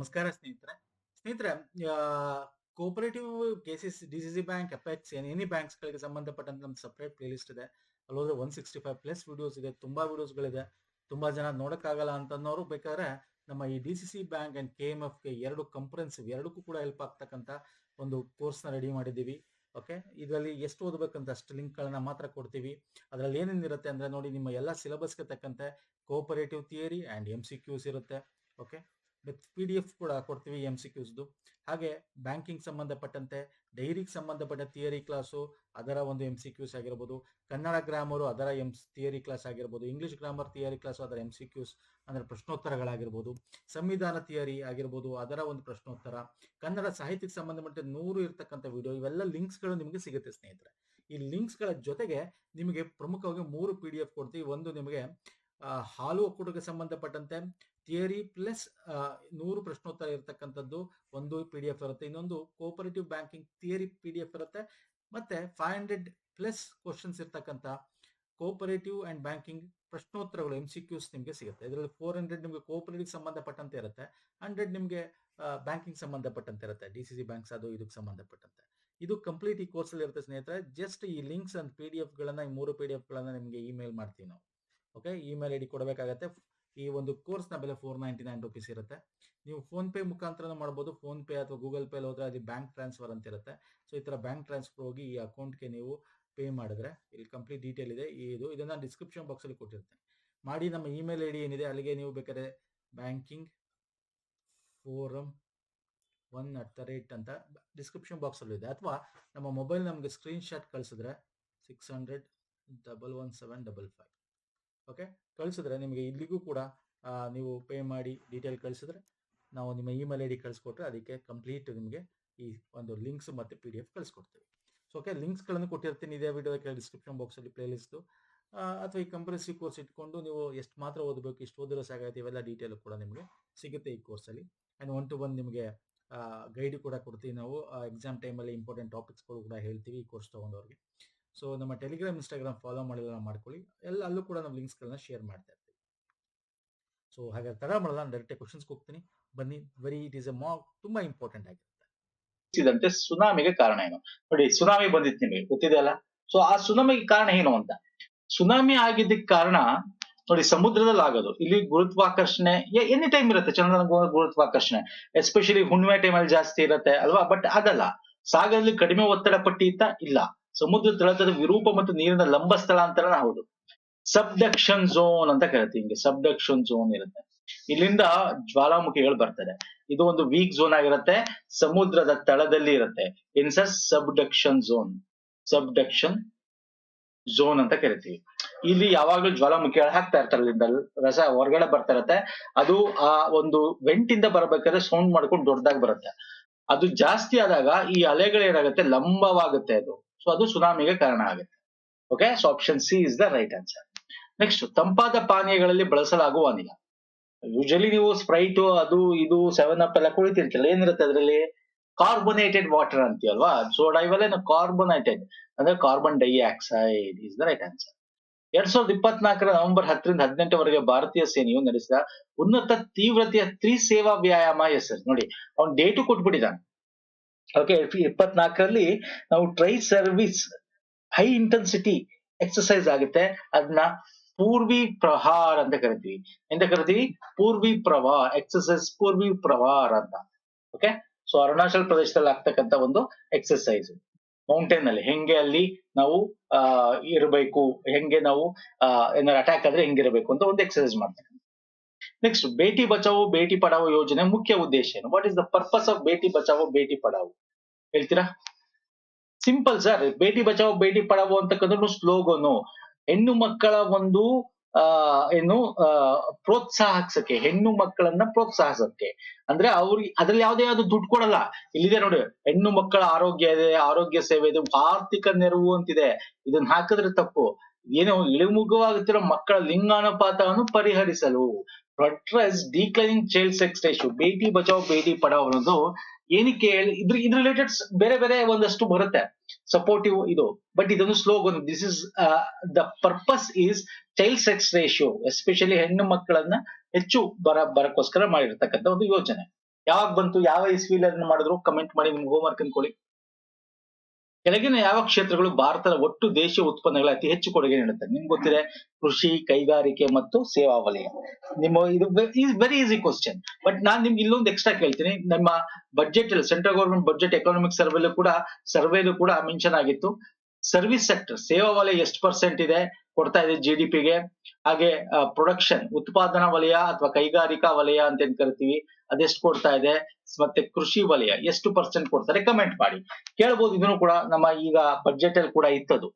ನಮಸ್ಕಾರ ಸ್ನೇಹಿತರೆ. ಸ್ನೇಹಿತರೆ, cooperative cases, DCC bank, apex, any ಬ್ಯಾಂಕ್ಸ್ಗಳಿಗೆ ಸಂಬಂಧಪಟ್ಟಂತೆ ನಮ್ಮ ಸಪ್ರೇಟ್ ಪ್ಲೇ ಲಿಸ್ಟ್ ಇದೆ. ಅಲ್ಲಿ ಹೋದ್ರೆ 165+ ವಿಡಿಯೋಸ್ ಇದೆ, ತುಂಬಾ ವಿಡಿಯೋಸ್ಗಳಿದೆ. ತುಂಬಾ ಜನ ನೋಡಕ್ಕಾಗಲ್ಲ ಅಂತನ್ನೋರು ಬೇಕಾದ್ರೆ ನಮ್ಮ ಈ ಡಿಸಿಸಿ ಬ್ಯಾಂಕ್ ಅಂಡ್ KMFಗೆ ಎರಡು ಕಂಪ್ರೆನ್ಸಿವ್, ಎರಡಕ್ಕೂ ಕೂಡ ಹೆಲ್ಪ್ ಆಗ್ತಕ್ಕಂಥ ಒಂದು ಕೋರ್ಸ್ನ ರೆಡಿ ಮಾಡಿದ್ದೀವಿ. ಓಕೆ, ಇದರಲ್ಲಿ ಎಷ್ಟು ಓದಬೇಕಂತ ಅಷ್ಟು ಲಿಂಕ್ಗಳನ್ನ ಮಾತ್ರ ಕೊಡ್ತೀವಿ. ಅದರಲ್ಲಿ ಏನೇನಿರುತ್ತೆ ಅಂದ್ರೆ ನೋಡಿ, ನಿಮ್ಮ ಎಲ್ಲ ಸಿಲೆಬಸ್ಗೆ ತಕ್ಕಂತೆ ಕೋಪರೇಟಿವ್ ಥಿಯರಿ ಆ್ಯಂಡ್ MCQs ಇರುತ್ತೆ. ಓಕೆ, ವಿತ್ PDF ಕೂಡ ಕೊಡ್ತೀವಿ MCQಸ್ದು. ಹಾಗೆ ಬ್ಯಾಂಕಿಂಗ್ ಸಂಬಂಧಪಟ್ಟಂತೆ ಡೈರಿಗೆ ಸಂಬಂಧಪಟ್ಟ ಥಿಯರಿ ಕ್ಲಾಸು, ಅದರ ಒಂದು MCQs ಆಗಿರ್ಬೋದು, ಕನ್ನಡ ಗ್ರಾಮರು ಅದರ ಥಿಯರಿ ಕ್ಲಾಸ್ ಆಗಿರ್ಬೋದು, ಇಂಗ್ಲಿಷ್ ಗ್ರಾಮರ್ ಥಿಯರಿ ಕ್ಲಾಸು ಅದರ MCQs ಅಂದರೆ ಪ್ರಶ್ನೋತ್ತರಗಳಾಗಿರ್ಬೋದು, ಸಂವಿಧಾನ ಥಿಯರಿ ಆಗಿರ್ಬೋದು ಅದರ ಒಂದು ಪ್ರಶ್ನೋತ್ತರ, ಕನ್ನಡ ಸಾಹಿತ್ಯಕ್ಕೆ ಸಂಬಂಧಪಟ್ಟ 100 ಇರ್ತಕ್ಕಂಥ ವಿಡಿಯೋ, ಇವೆಲ್ಲ ಲಿಂಕ್ಸ್ಗಳು ನಿಮಗೆ ಸಿಗುತ್ತೆ ಸ್ನೇಹಿತರೆ. ಈ ಲಿಂಕ್ಸ್ಗಳ ಜೊತೆಗೆ ನಿಮಗೆ ಪ್ರಮುಖವಾಗಿ 3 PDF ಕೊಡ್ತೀವಿ. ಒಂದು ನಿಮಗೆ ಹಾಲು ಒಕ್ಕೂಟಕ್ಕೆ ಸಂಬಂಧಪಟ್ಟಂತೆ ಥಿಯರಿ ಪ್ಲಸ್ 100 ಪ್ರಶ್ನೋತ್ತರ ಇರತಕ್ಕಂಥದ್ದು ಒಂದು PDF ಇರುತ್ತೆ. ಇನ್ನೊಂದು ಕೋಪರೇಟಿವ್ ಬ್ಯಾಂಕಿಂಗ್ ಥಿಯರಿ PDF ಇರುತ್ತೆ. ಮತ್ತೆ 500+ ಕ್ವಶನ್ಸ್ ಇರ್ತಕ್ಕಂಥ ಕೋಪರೇಟಿವ್ ಅಂಡ್ ಬ್ಯಾಂಕಿಂಗ್ ಪ್ರಶ್ನೋತ್ತರಗಳು MCQs ನಿಮಗೆ ಸಿಗುತ್ತೆ. ಇದರಲ್ಲಿ 400 ನಿಮಗೆ ಕೋಪರೇಟಿವ್ ಸಂಬಂಧಪಟ್ಟಂತೆ ಇರುತ್ತೆ, 100 ನಿಮಗೆ ಬ್ಯಾಂಕಿಂಗ್ ಸಂಬಂಧಪಟ್ಟಂತೆ ಇರುತ್ತೆ, DCC ಬ್ಯಾಂಕ್ಸ್ ಅದು ಇದಕ್ಕೆ ಸಂಬಂಧಪಟ್ಟಂತೆ. ಇದು ಕಂಪ್ಲೀಟ್ ಈ ಕೋರ್ಸಲ್ಲಿ ಇರುತ್ತೆ ಸ್ನೇಹಿತರೆ. ಜಸ್ಟ್ ಈ ಲಿಂಕ್ಸ್ ಅಂಡ್ PDFಗಳನ್ನ, ಈ 3 PDFಗಳನ್ನ ನಿಮಗೆ ಇಮೇಲ್ ಮಾಡ್ತೀವಿ ನಾವು. ಓಕೆ, ಇಮೇಲ್ ID ಕೊಡಬೇಕಾಗತ್ತೆ. ಈ ಒಂದು ಕೋರ್ಸ್ನ ಬೆಲೆ 499 ರುಪೀಸ್ ಇರುತ್ತೆ. ನೀವು ಫೋನ್ಪೇ ಮುಖಾಂತರ ಮಾಡ್ಬೋದು. ಫೋನ್ಪೇ ಅಥವಾ ಗೂಗಲ್ ಪೇಲಿ ಹೋದ್ರೆ ಅಲ್ಲಿ ಬ್ಯಾಂಕ್ ಟ್ರಾನ್ಸ್ಫರ್ ಅಂತ ಇರುತ್ತೆ. ಸೊ ಈ ಥರ ಬ್ಯಾಂಕ್ ಟ್ರಾನ್ಸ್ಫರ್ ಹೋಗಿ ಈ ಅಕೌಂಟ್ಗೆ ನೀವು ಪೇ ಮಾಡಿದ್ರೆ ಇಲ್ಲಿ ಕಂಪ್ಲೀಟ್ ಡೀಟೇಲ್ ಇದೆ. ಇದನ್ನ ಡಿಸ್ಕ್ರಿಪ್ಷನ್ ಬಾಕ್ಸಲ್ಲಿ ಕೊಟ್ಟಿರ್ತೇನೆ. ಮಾಡಿ ನಮ್ಮ ಇಮೇಲ್ ID ಏನಿದೆ ಅಲ್ಲಿಗೆ ನೀವು ಬೇಕಾದ್ರೆ banking forum 1 ಅಂತ ಡಿಸ್ಕ್ರಿಪ್ಷನ್ ಬಾಕ್ಸಲ್ಲಿ ಇದೆ, ಅಥವಾ ನಮ್ಮ ಮೊಬೈಲ್ ನಮಗೆ ಸ್ಕ್ರೀನ್ ಶಾಟ್ ಕಳಿಸಿದ್ರೆ 600-11755 ಓಕೆ ಕಳಿಸಿದ್ರೆ ನಿಮಗೆ ಇಲ್ಲಿಗೂ ಕೂಡ ನೀವು ಪೇ ಮಾಡಿ ಡೀಟೇಲ್ ಕಳಿಸಿದ್ರೆ ನಾವು ನಿಮ್ಮ ಇಮೇಲ್ ID ಕಳಿಸ್ಕೊಟ್ರೆ ಅದಕ್ಕೆ ಕಂಪ್ಲೀಟ್ ನಿಮಗೆ ಈ ಒಂದು ಲಿಂಕ್ಸ್ ಮತ್ತು PDF ಕಳಿಸ್ಕೊಡ್ತೀವಿ. ಸೊ ಓಕೆ, ಲಿಂಕ್ಸ್ಗಳನ್ನು ಕೊಟ್ಟಿರ್ತೀನಿ ಇದೇ ವಿಡಿಯೋದ ಡಿಸ್ಕ್ರಿಪ್ಷನ್ ಬಾಕ್ಸಲ್ಲಿ ಪ್ಲೇಲಿಸ್ಟು, ಅಥವಾ ಈ ಕಂಪ್ರೆನ್ಸಿವ್ ಕೋರ್ಸ್ ಇಟ್ಕೊಂಡು ನೀವು ಎಷ್ಟು ಮಾತ್ರ ಓದಬೇಕು, ಇಷ್ಟು ಓದಿರೋ ಸಾಕಾಗುತ್ತೆ, ಇವೆಲ್ಲ ಡೀಟೇಲ್ ಕೂಡ ನಿಮಗೆ ಸಿಗುತ್ತೆ ಈ ಕೋರ್ಸಲ್ಲಿ. ಆ್ಯಂಡ್ 1 to 1 ನಿಮಗೆ ಗೈಡ್ ಕೂಡ ಕೊಡ್ತೀವಿ ನಾವು. ಎಕ್ಸಾಮ್ ಟೈಮಲ್ಲಿ ಇಂಪಾರ್ಟೆಂಟ್ ಟಾಪಿಕ್ಸ್ಗಳು ಕೂಡ ಹೇಳ್ತೀವಿ ಈ ಕೋರ್ಸ್ ತೊಗೊಂಡವ್ರಿಗೆ. ಸೊ ನಮ್ಮ ಟೆಲಿಗ್ರಾಮ್, ಇನ್ಸ್ಟಾಗ್ರಾಮ್ ಫಾಲೋ ಮಾಡಿಲ್ಲ ಮಾಡ್ಕೊಳ್ಳಿ, ಅಲ್ಲೂ ಕೂಡ ನಾವು ಲಿಂಕ್ಸ್ಗಳನ್ನ ಶೇರ್ ಮಾಡ್ತಾ ಇರ್ತೀವಿ. ಸೊ ಹಾಗೆ ತಡ ಮಾಡಲ್ಲ, ನಾನು ಡೈರೆಕ್ಟ್ ಕ್ವಶನ್ಸ್ಗೆ ಹೋಗ್ತೀನಿ. ಬನ್ನಿ, ಇಟ್ ಈಸ್ ತುಂಬಾ ಇಂಪಾರ್ಟೆಂಟ್ ಆಗಿರುತ್ತೆ. ಸುನಾಮಿಗೆ ಕಾರಣ ಏನು ನೋಡಿ. ಸುನಾಮಿ ಬಂದಿತ್ತು ನಿಮಗೆ ಗೊತ್ತಿದೆಯಲ್ಲ. ಸೊ ಆ ಸುನಾಮಿಗೆ ಕಾರಣ ಏನು ಅಂತ, ಸುನಾಮಿ ಆಗಿದ್ದಕ್ಕೆ ಕಾರಣ ನೋಡಿ, ಸಮುದ್ರದಲ್ಲಿ ಆಗೋದು. ಇಲ್ಲಿ ಗುರುತ್ವಾಕರ್ಷಣೆ ಎನಿ ಟೈಮ್ ಇರುತ್ತೆ, ಚಂದ್ರನ ಗುರುತ್ವಾಕರ್ಷಣೆ, ಎಸ್ಪೆಷಲಿ ಹುಣ್ಣಿಮೆ ಟೈಮಲ್ಲಿ ಜಾಸ್ತಿ ಇರುತ್ತೆ ಅಲ್ವಾ. ಬಟ್ ಅದಲ್ಲ, ಸಾಗರದಲ್ಲಿ ಕಡಿಮೆ ಒತ್ತಡ ಪಟ್ಟಿ ಇಲ್ಲ. ಸಮುದ್ರ ತಳದ ವಿರೂಪ ಮತ್ತು ನೀರಿನ ಲಂಬ ಸ್ಥಳಾಂತರ ಹೌದು. ಸಬ್ಡಕ್ಷನ್ ಝೋನ್ ಅಂತ ಕರಿತೀವಿ. ಹಿಂಗೆ ಸಬ್ಡಕ್ಷನ್ ಝೋನ್ ಇರುತ್ತೆ, ಇಲ್ಲಿಂದ ಜ್ವಾಲಾಮುಖಿಗಳು ಬರ್ತದೆ. ಇದು ಒಂದು ವೀಕ್ ಝೋನ್ ಆಗಿರುತ್ತೆ, ಸಮುದ್ರದ ತಳದಲ್ಲಿ ಇರುತ್ತೆ. ಇನ್ಸ್ ಸಬ್ಡಕ್ಷನ್ ಝೋನ್ ಅಂತ ಕರಿತೀವಿ. ಇಲ್ಲಿ ಯಾವಾಗ್ಲೂ ಜ್ವಾಲಾಮುಖಿಗಳು ಹಾಕ್ತಾ ಇರ್ತಾರೆ, ಇಲ್ಲಿಂದ ರಸ ಹೊರಗಡೆ ಬರ್ತಾ ಇರತ್ತೆ. ಅದು ಆ ಒಂದು ವೆಂಟಿಂದ ಬರ್ಬೇಕಾದ್ರೆ ಸೌಂಡ್ ಮಾಡ್ಕೊಂಡು ದೊಡ್ಡದಾಗಿ ಬರುತ್ತೆ. ಅದು ಜಾಸ್ತಿ ಆದಾಗ ಈ ಅಲೆಗಳು ಏನಾಗುತ್ತೆ, ಲಂಬವಾಗುತ್ತೆ ಅದು. ಸೊ ಅದು ಸುನಾಮಿಗೆ ಕಾರಣ ಆಗುತ್ತೆ. Okay, so option C is the right answer. Next, ತಂಪಾದ ಪಾನೀಯಗಳಲ್ಲಿ ಬಳಸಲಾಗುವ ಅನಿಲ. ಯೂಶಲಿ ನೀವು ಸ್ಪ್ರೈಟ್ ಅದು ಇದು 7up ಎಲ್ಲ ಕುಳಿತಿರ್ತಿಲ್ಲ, ಏನಿರುತ್ತೆ ಅದರಲ್ಲಿ? ಕಾರ್ಬೊನೇಟೆಡ್ ವಾಟರ್ ಅಂತೀವಲ್ವಾ. ಸೋಡಾ ಇವೆಲ್ಲ ಕಾರ್ಬೊನೇಟೆಡ್ ಅಂದ್ರೆ carbon dioxide is the right answer. 2024 November 10ರಿಂದ 18ವರೆಗೆ ಭಾರತೀಯ ಸೇನೆಯು ನಡೆಸಿದ ಉನ್ನತ ತೀವ್ರತೆಯ ತ್ರಿಸೇವಾ ವ್ಯಾಯಾಮ ಹೆಸರು ನೋಡಿ. ಅವ್ನು ಡೇಟು ಕೊಟ್ಬಿಟ್ಟಿದ್ದಾನೆ. ಓಕೆ, 24ರಲ್ಲಿ ನಾವು try service high intensity exercise ಆಗುತ್ತೆ. ಅದನ್ನ ಪೂರ್ವಿ ಪ್ರಹಾರ್ ಅಂತ ಕರಿತೀವಿ. ಎಂತ ಕರಿತೀವಿ? ಪೂರ್ವಿ ಪ್ರವಾರ್ ಎಕ್ಸರ್ಸೈಸ್, ಪೂರ್ವಿ ಪ್ರವಾರ್ ಅಂತ. ಓಕೆ, ಸೊ ಅರುಣಾಚಲ್ ಪ್ರದೇಶದಲ್ಲಿ ಆಗ್ತಕ್ಕಂಥ ಒಂದು ಎಕ್ಸರ್ಸೈಸ್. ಮೌಂಟೇನ್ ಅಲ್ಲಿ ಹೆಂಗೆ ಅಲ್ಲಿ ನಾವು ಇರಬೇಕು, ಹೆಂಗೆ ನಾವು ಏನಾದ್ರು ಅಟ್ಯಾಕ್ ಆದ್ರೆ ಹೆಂಗಿರಬೇಕು ಅಂತ ಒಂದು ಎಕ್ಸರ್ಸೈಸ್ ಮಾಡ್ತಕ್ಕಂಥ. ನೆಕ್ಸ್ಟ್, ಬೇಟಿ ಬಚಾವೋ ಬೇಟಿ ಪಡಾವೋ ಯೋಜನೆ ಮುಖ್ಯ ಉದ್ದೇಶ ಏನು? What is the purpose of Beti Bachao Beti Padhao? ಹೇಳ್ತೀರಾ? ಸಿಂಪಲ್ ಸರ್, ಬೇಟಿ ಬಚಾವೋ ಬೇಟಿ ಪಡಾವೋ ಅಂತಕ್ಕಂಥ ಸ್ಲೋಗನು ಹೆಣ್ಣು ಮಕ್ಕಳ ಒಂದು ಪ್ರೋತ್ಸಾಹಿಸಕ್ಕೆ, ಹೆಣ್ಣು ಮಕ್ಕಳನ್ನ ಪ್ರೋತ್ಸಾಹಿಸಕ್ಕೆ. ಅಂದ್ರೆ ಅವ್ರಿಗೆ ಅದ್ರಲ್ಲಿ ಯಾವ್ದು ದುಡ್ಡು ಕೊಡಲ್ಲ. ಇಲ್ಲಿದೆ ನೋಡಿ, ಹೆಣ್ಣು ಮಕ್ಕಳ ಆರೋಗ್ಯ ಇದೆ, ಆರೋಗ್ಯ ಸೇವೆ ಇದೆ, ಆರ್ಥಿಕ ನೆರವು ಅಂತಿದೆ. ಇದನ್ನ ಹಾಕಿದ್ರೆ ತಪ್ಪು. ಏನೋ ಇಳಿಮುಖವಾಗುತ್ತಿರೋ ಮಕ್ಕಳ ಲಿಂಗಾನುಪಾತವನ್ನು ಪರಿಹರಿಸಲು, address declining child sex ratio. Beti Bachao Beti Padhao ಅನ್ನೋದು ಏನಕ್ಕೆ ಇದ್ರ ರಿಲೇಟೆಡ್ ಬೇರೆ ಬೇರೆ ಒಂದಷ್ಟು ಬರುತ್ತೆ ಸಪೋರ್ಟಿವ್ ಇದು. ಬಟ್ ಇದೊಂದು slogan. This is the purpose is child sex ratio, especially ಹೆಣ್ಣು ಮಕ್ಕಳನ್ನ ಹೆಚ್ಚು ಬರಕ್ಕೋಸ್ಕರ ಮಾಡಿರ್ತಕ್ಕಂಥ ಒಂದು ಯೋಜನೆ. ಯಾವಾಗ ಬಂತು, ಯಾವ ಇಸ್ವಿಲಿ ಅದನ್ನ ಮಾಡಿದ್ರು, ಕಮೆಂಟ್ ಮಾಡಿ, ನಿಮ್ಗೆ ಹೋಮ್ ವರ್ಕ್ ಅನ್ಕೊಳ್ಳಿ. ಕೆಳಗಿನ ಯಾವ ಕ್ಷೇತ್ರಗಳು ಭಾರತದ ಒಟ್ಟು ದೇಶೀಯ ಉತ್ಪನ್ನಗಳ ಅತಿ ಹೆಚ್ಚು ಕೊಡುಗೆ ನೀಡುತ್ತವೆ? ನಿಮ್ಗೆ ಗೊತ್ತಿದೆ, ಕೃಷಿ, ಕೈಗಾರಿಕೆ ಮತ್ತು ಸೇವಾ ವಲಯ. ನಿಮ್ಮ ಇದು ವೆರಿ ಈಸಿ ಕ್ವಶನ್. ಬಟ್ ನಾನ್ ನಿಮ್ಗೆ ಇಲ್ಲೊಂದು ಎಕ್ಸ್ಟ್ರಾ ಕೇಳ್ತೀನಿ. ನಮ್ಮ ಬಜೆಟ್ ಅಲ್ಲಿ ಸೆಂಟ್ರಲ್ ಗವರ್ಮೆಂಟ್ ಬಜೆಟ್ ಎಕನಾಮಿಕ್ ಸರ್ವೆಲು ಕೂಡ ಮೆನ್ಷನ್ ಆಗಿತ್ತು. ಸರ್ವಿಸ್ ಸೆಕ್ಟರ್, ಸೇವಾ ವಲಯ ಎಷ್ಟು ಪರ್ಸೆಂಟ್ ಇದೆ ಕೊಡ್ತಾ ಇದೆ GDP-ಗೆ. ಹಾಗೆ ಪ್ರೊಡಕ್ಷನ್, ಉತ್ಪಾದನಾ ವಲಯ ಅಥವಾ ಕೈಗಾರಿಕಾ ವಲಯ ಅಂತ ಏನ್ ಕರಿತೀವಿ, ಅದೆಷ್ಟು ಕೊಡ್ತಾ ಇದೆ, ಮತ್ತೆ ಕೃಷಿ ವಲಯ ಎಷ್ಟು ಪರ್ಸೆಂಟ್ ಕೊಡ್ತಾರೆ, ಕಮೆಂಟ್ ಮಾಡಿ. ಕೇಳಬಹುದು, ಇದನ್ನು ಕೂಡ ನಮ್ಮ ಈಗ ಬಜೆಟ್ ಅಲ್ಲಿ ಕೂಡ ಇತ್ತದು.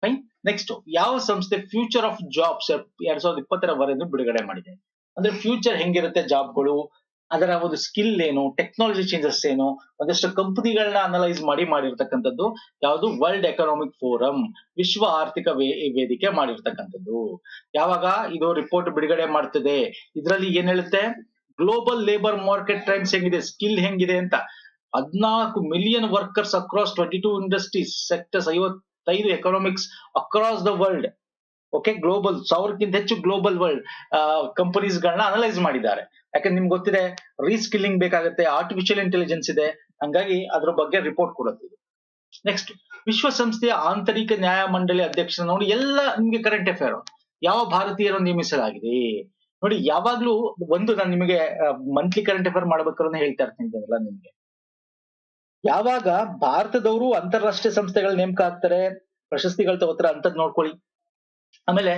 ಫೈನ್. ನೆಕ್ಸ್ಟ್, ಯಾವ ಸಂಸ್ಥೆ ಫ್ಯೂಚರ್ ಆಫ್ ಜಾಬ್ಸ್ 2020 ವರೆಗೂ ಬಿಡುಗಡೆ ಮಾಡಿದೆ? ಅಂದ್ರೆ ಫ್ಯೂಚರ್ ಹೆಂಗಿರುತ್ತೆ ಜಾಬ್ಗಳು, ಅದರ ಒಂದು ಸ್ಕಿಲ್ ಏನು, ಟೆಕ್ನಾಲಜಿ ಚೇಂಜಸ್ ಏನು, ಒಂದಷ್ಟು ಕಂಪನಿಗಳನ್ನ ಅನಲೈಸ್ ಮಾಡಿರ್ತಕ್ಕಂಥದ್ದು ಯಾವುದು? ವರ್ಲ್ಡ್ ಎಕನಾಮಿಕ್ ಫೋರಂ, ವಿಶ್ವ ಆರ್ಥಿಕ ವೇದಿಕೆ ಮಾಡಿರ್ತಕ್ಕಂಥದ್ದು. ಯಾವಾಗ ಇದು ರಿಪೋರ್ಟ್ ಬಿಡುಗಡೆ ಮಾಡ್ತದೆ, ಇದರಲ್ಲಿ ಏನ್ ಹೇಳುತ್ತೆ, ಗ್ಲೋಬಲ್ ಲೇಬರ್ ಮಾರ್ಕೆಟ್ ಟ್ರೆಂಡ್ಸ್ ಹೆಂಗಿದೆ, ಸ್ಕಿಲ್ ಹೆಂಗಿದೆ ಅಂತ. 14 million workers across 22 industries sectors, 55 economics across the world. Okay, global 1000ಕ್ಕಿಂತ ಹೆಚ್ಚು ಗ್ಲೋಬಲ್ ವರ್ಲ್ಡ್ ಕಂಪನೀಸ್ ಗಳನ್ನ ಅನಲೈಸ್ ಮಾಡಿದ್ದಾರೆ. ಯಾಕಂದ್ರೆ ನಿಮ್ಗೆ ಗೊತ್ತಿದೆ, ರೀಸ್ಕಿಲ್ಲಿಂಗ್ ಬೇಕಾಗುತ್ತೆ, ಆರ್ಟಿಫಿಷಿಯಲ್ ಇಂಟೆಲಿಜೆನ್ಸ್ ಇದೆ, ಹಂಗಾಗಿ ಅದ್ರ ಬಗ್ಗೆ ರಿಪೋರ್ಟ್ ಕೊಡುತ್ತೆ. ನೆಕ್ಸ್ಟ್, ವಿಶ್ವಸಂಸ್ಥೆಯ ಆಂತರಿಕ ನ್ಯಾಯ ಮಂಡಳಿ ಅಧ್ಯಕ್ಷನ ನೋಡಿ, ಎಲ್ಲ ನಿಮ್ಗೆ ಕರೆಂಟ್ ಅಫೇರ್. ಯಾವ ಭಾರತೀಯರನ್ನು ನೇಮಿಸಲಾಗಿದೆ ನೋಡಿ. ಯಾವಾಗ್ಲೂ ಒಂದು ನಾನು ನಿಮಗೆ ಮಂತ್ಲಿ ಕರೆಂಟ್ ಅಫೇರ್ ಮಾಡ್ಬೇಕಾದ್ರೆ ಹೇಳ್ತಾ ಇರ್ತೀನಿ ನಿಮ್ಗೆ. ಯಾವಾಗ ಭಾರತದವರು ಅಂತಾರಾಷ್ಟ್ರೀಯ ಸಂಸ್ಥೆಗಳ ನೇಮಕ ಆಗ್ತಾರೆ, ಪ್ರಶಸ್ತಿಗಳು ತಗೋತಾರೆ ಅಂತದ್ ನೋಡ್ಕೊಳ್ಳಿ. ಆಮೇಲೆ